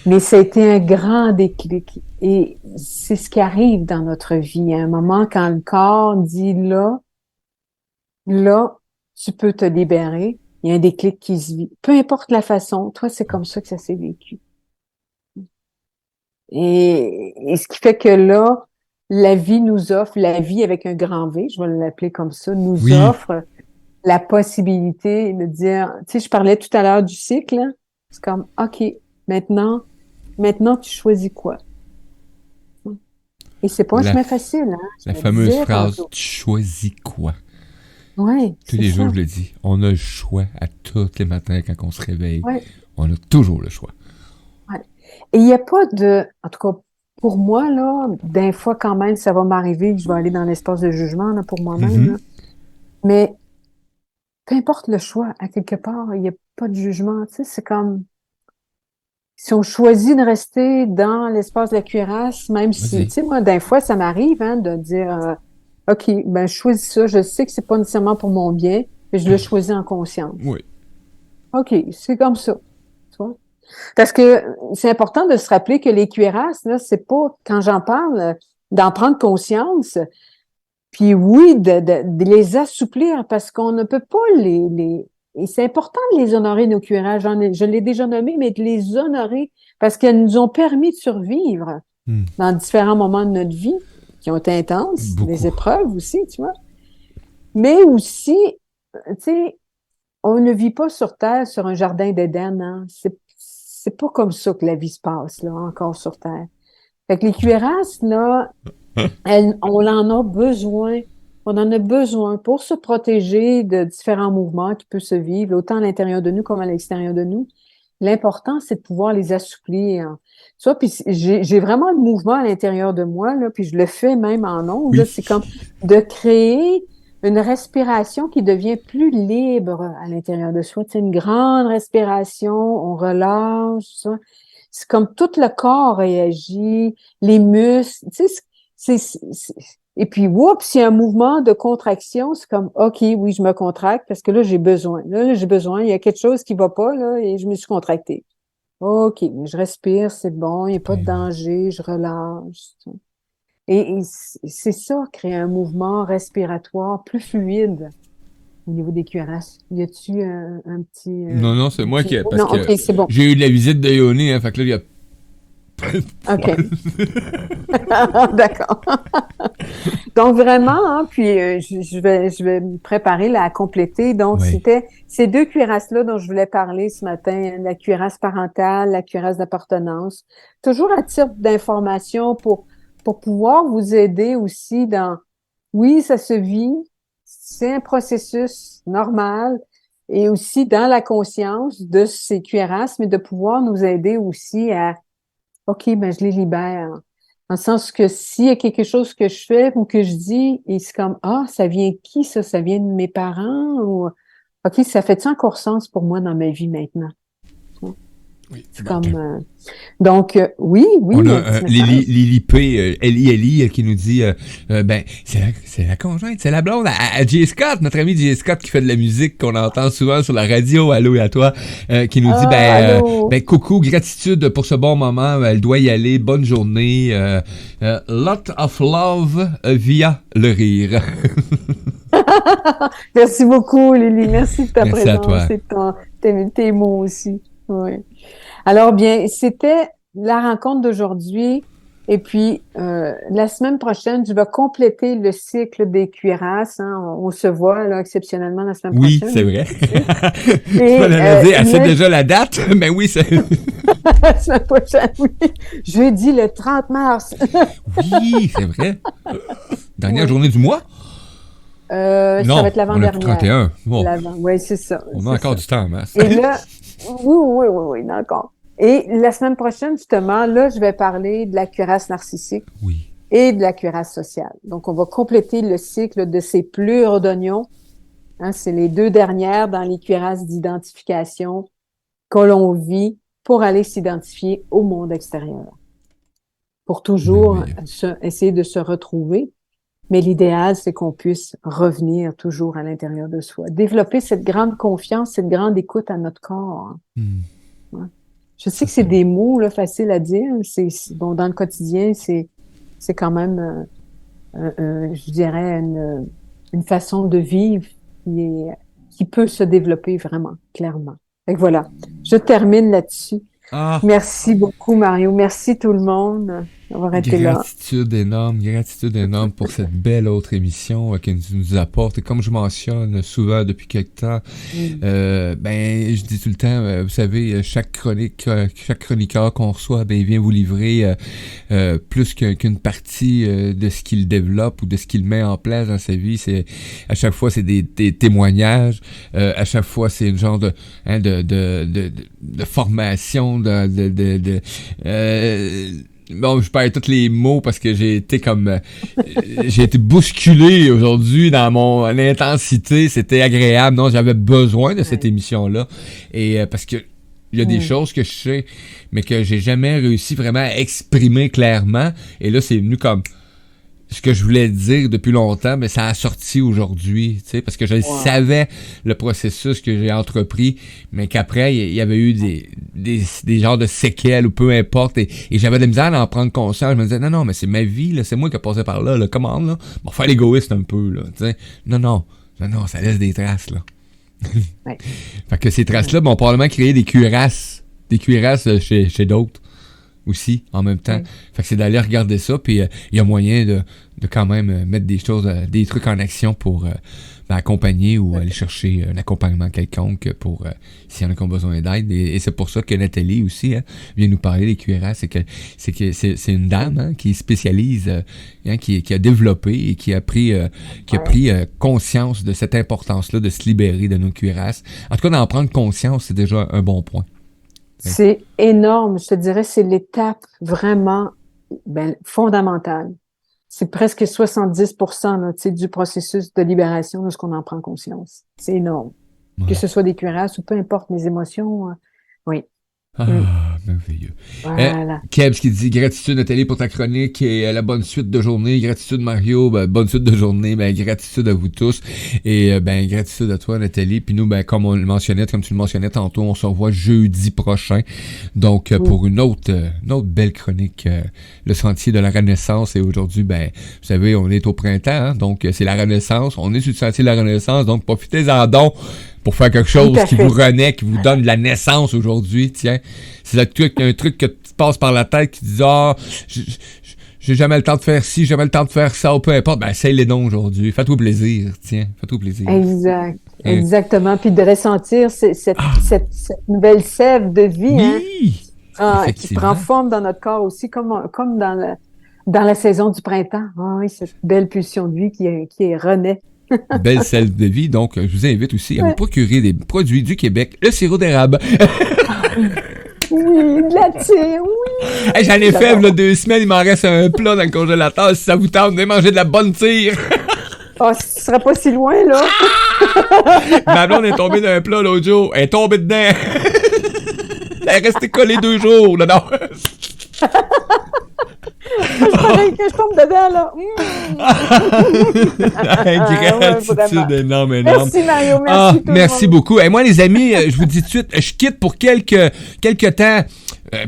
Mais ça a été un grand déclic. Et c'est ce qui arrive dans notre vie. À un moment, quand le corps dit là, tu peux te libérer, il y a un déclic qui se vit. Peu importe la façon, toi, c'est comme ça que ça s'est vécu. Et ce qui fait que là, la vie nous offre, la vie avec un grand V, je vais l'appeler comme ça, nous Oui, offre la possibilité de dire, tu sais, je parlais tout à l'heure du cycle, hein. C'est comme, OK, maintenant, maintenant, tu choisis quoi? Et c'est pas un la, chemin facile, hein, la je le fameuse disais phrase tantôt. « Tu choisis quoi? » Oui, Tous c'est les jours, ça. je le dis. On a le choix à tous les matins quand on se réveille. Ouais, On a toujours le choix. ouais. Et il n'y a pas de, en tout cas, pour moi, là, des fois, quand même, ça va m'arriver que je vais aller dans l'espace de jugement, là, pour moi-même, là. Mhm. Mais peu importe le choix, à quelque part, il n'y a pas de jugement, tu sais, c'est comme, si on choisit de rester dans l'espace de la cuirasse, même si, tu Vas-y. sais, moi, des fois, ça m'arrive, hein, de dire, OK, ben, je choisis ça, je sais que c'est pas nécessairement pour mon bien, mais je le choisis en conscience. Oui. OK, c'est comme ça, tu vois. Parce que c'est important de se rappeler que les cuirasses, là, c'est pas, quand j'en parle, d'en prendre conscience, puis oui, de les assouplir, parce qu'on ne peut pas et c'est important de les honorer, nos cuirasses, je l'ai déjà nommé, mais de les honorer, parce qu'elles nous ont permis de survivre Hmm. dans différents moments de notre vie, qui ont été intenses, des Beaucoup. épreuves aussi, tu vois. Mais aussi, tu sais, on ne vit pas sur Terre, sur un jardin d'Éden, hein. C'est pas comme ça que la vie se passe, là, encore sur Terre. Fait que les cuirasses, là, on en a besoin. On en a besoin pour se protéger de différents mouvements qui peuvent se vivre, autant à l'intérieur de nous comme à l'extérieur de nous. L'important, c'est de pouvoir les assouplir. Tu vois, puis j'ai vraiment le mouvement à l'intérieur de moi, là, puis je le fais même en ondes, là, Oui. c'est comme de créer une respiration qui devient plus libre à l'intérieur de soi. C'est une grande respiration, on relâche, ça. C'est comme tout le corps réagit, les muscles, tu sais, et puis, oups, il y a un mouvement de contraction, c'est comme, OK, oui, je me contracte parce que là, j'ai besoin. Là, j'ai besoin, il y a quelque chose qui va pas, là, et je me suis contractée. OK, mais je respire, c'est bon, il n'y a pas de Ben oui. danger, je relâche. Et c'est ça, créer un mouvement respiratoire plus fluide au niveau des cuirasses. Y a-tu Non, non, c'est un moi petit qui... mot? Parce Non, OK, que c'est bon. j'ai eu de la visite de Yoni, hein, fait que là, il y a OK. D'accord. Donc, vraiment, hein, puis je vais me préparer là, à compléter. Donc, Oui. c'était ces deux cuirasses-là dont je voulais parler ce matin, la cuirasse parentale, la cuirasse d'appartenance. Toujours à titre d'information pour pouvoir vous aider aussi dans, oui, ça se vit, c'est un processus normal, et aussi dans la conscience de ces cuirasses, mais de pouvoir nous aider aussi à OK, ben je les libère. Dans le sens que s'il y a quelque chose que je fais ou que je dis, et c'est comme, ah, ça vient de qui ça? Ça vient de mes parents? Ou, OK, ça fait-tu encore sens pour moi dans ma vie maintenant? Oui. C'est Bon, comme... donc, oui, on un a petit message. Lily P, Ellie, qui nous dit, ben, c'est la conjointe, c'est la blonde à J. Scott, notre ami J. Scott qui fait de la musique qu'on entend souvent sur la radio, allô et à toi, qui nous dit, Ah, allô? ben, coucou, gratitude pour ce bon moment, elle doit y aller, bonne journée, lot of love via le rire. Merci beaucoup, Lily. Merci de ta Merci à toi. présence et tes mots aussi. Oui. Alors, bien, c'était la rencontre d'aujourd'hui. Et puis, la semaine prochaine, je vais compléter le cycle des cuirasses. Hein. On se voit, là, exceptionnellement, la semaine Oui, prochaine. c'est vrai. Et, On allait dire, elle sait déjà la date, mais oui, c'est... la semaine prochaine, oui. Jeudi, le 30 mars. Oui, c'est vrai. Dernière journée du mois? Ça Non, va être on a plus l'avant-dernière. 31. Bon, Oui, c'est ça. on a encore du temps, hein. Et là, oui, d'accord. Et la semaine prochaine, justement, là, je vais parler de la cuirasse narcissique Oui. et de la cuirasse sociale. Donc, on va compléter le cycle de ces plures d'oignons. Hein, c'est les deux dernières dans les cuirasses d'identification que l'on vit pour aller s'identifier au monde extérieur. Pour toujours essayer de se retrouver. Mais l'idéal, c'est qu'on puisse revenir toujours à l'intérieur de soi. Développer cette grande confiance, cette grande écoute à notre corps. Ouais. Je sais que c'est des mots là, faciles à dire. Bon, dans le quotidien, c'est quand même, je dirais, une façon de vivre qui peut se développer vraiment, clairement. Et voilà, je termine là-dessus. Ah. Merci beaucoup, Mario. Merci tout le monde d'avoir été là. Gratitude énorme pour cette belle autre émission que tu nous apportes. Et comme je mentionne souvent depuis quelque temps, ben je dis tout le temps, vous savez, chaque chroniqueur qu'on reçoit, ben il vient vous livrer plus qu'une partie de ce qu'il développe ou de ce qu'il met en place dans sa vie. C'est à chaque fois c'est des témoignages, à chaque fois c'est une genre de formation bon, je perds tous les mots parce que j'ai été j'ai été bousculé aujourd'hui dans mon intensité. C'était agréable. Non, j'avais besoin de cette émission-là. Et parce que il y a des choses que je sais, mais que j'ai jamais réussi vraiment à exprimer clairement. Et là, c'est venu comme ce que je voulais dire depuis longtemps, mais ça a sorti aujourd'hui, tu sais, parce que je savais le processus que j'ai entrepris, mais qu'après, il y avait eu des genres de séquelles ou peu importe, et j'avais de la misère à en prendre conscience. Je me disais, non, mais c'est ma vie, là, c'est moi qui ai passé par là, comment, là? Bon, faire l'égoïste un peu, là, tu sais. Non, ça laisse des traces, là. Fait que ces traces-là vont probablement créer des cuirasses chez d'autres aussi, en même temps. Fait que c'est d'aller regarder ça, puis il y a moyen de quand même mettre des choses, des trucs en action pour accompagner ou aller chercher un accompagnement quelconque pour s'il y en a qui ont besoin d'aide. Et c'est pour ça que Nathalie aussi vient nous parler des cuirasses. C'est une dame qui spécialise, qui a développé et qui a pris conscience de cette importance-là de se libérer de nos cuirasses. En tout cas, d'en prendre conscience, c'est déjà un bon point. C'est énorme, je te dirais, c'est l'étape vraiment fondamentale. C'est presque 70% là, du processus de libération lorsqu'on en prend conscience. C'est énorme. Ouais. Que ce soit des cuirasses ou peu importe mes émotions, oui. Ah, merveilleux. Voilà. Kebs qui dit gratitude Nathalie pour ta chronique et la bonne suite de journée. Gratitude Mario, bonne suite de journée. Gratitude à vous tous et gratitude à toi Nathalie. Puis nous, comme tu le mentionnais tantôt, on se revoit jeudi prochain. Donc pour une autre belle chronique, le sentier de la Renaissance. Et aujourd'hui, vous savez, on est au printemps, donc c'est la Renaissance. On est sur le sentier de la Renaissance, donc profitez-en donc pour faire quelque chose qui vous renaît, qui vous donne de la naissance aujourd'hui. Tiens, c'est un truc que tu passes par la tête qui dit j'ai jamais le temps de faire ci, j'ai jamais le temps de faire ça, ou peu importe, ben essaye les dons aujourd'hui. Fais-toi plaisir, tiens, fais-toi plaisir. Exact. Exactement. Puis de ressentir cette nouvelle sève de vie, qui prend forme dans notre corps aussi, comme dans la saison du printemps. Oui, cette belle pulsion de vie qui renaît. Belle sève de vie. Donc, je vous invite aussi à vous procurer des produits du Québec, le sirop d'érable. Oui, de la tire, oui. Hey, j'en ai fait, là, 2 semaines, il m'en reste un plat dans le congélateur. Si ça vous tente, venez manger de la bonne tire. Ce serait pas si loin, là. Ma blonde est tombée dans un plat l'autre jour. Elle est tombée dedans. Elle est restée collée 2 jours, là, non. C'est pareil que je tombe dedans, là. Gratitude énorme. Merci, Mario. Merci. Merci beaucoup. Et moi, les amis, je vous dis tout de suite, je quitte pour quelques temps.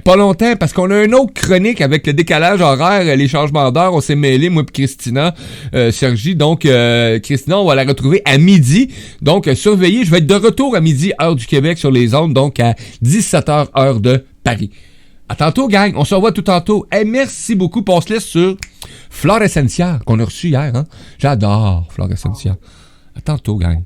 Pas longtemps, parce qu'on a une autre chronique avec le décalage horaire, les changements d'heure. On s'est mêlés, moi et Christina, Sergi. Donc, Christina, on va la retrouver à midi. Donc, surveillez, je vais être de retour à midi, heure du Québec, sur les ondes, donc à 17h, heure de Paris. À tantôt, gang. On se revoit tout tantôt. Hey, merci beaucoup. On se laisse sur Flore Essentia, qu'on a reçu hier. Hein? J'adore Flore Essentia. À tantôt, gang.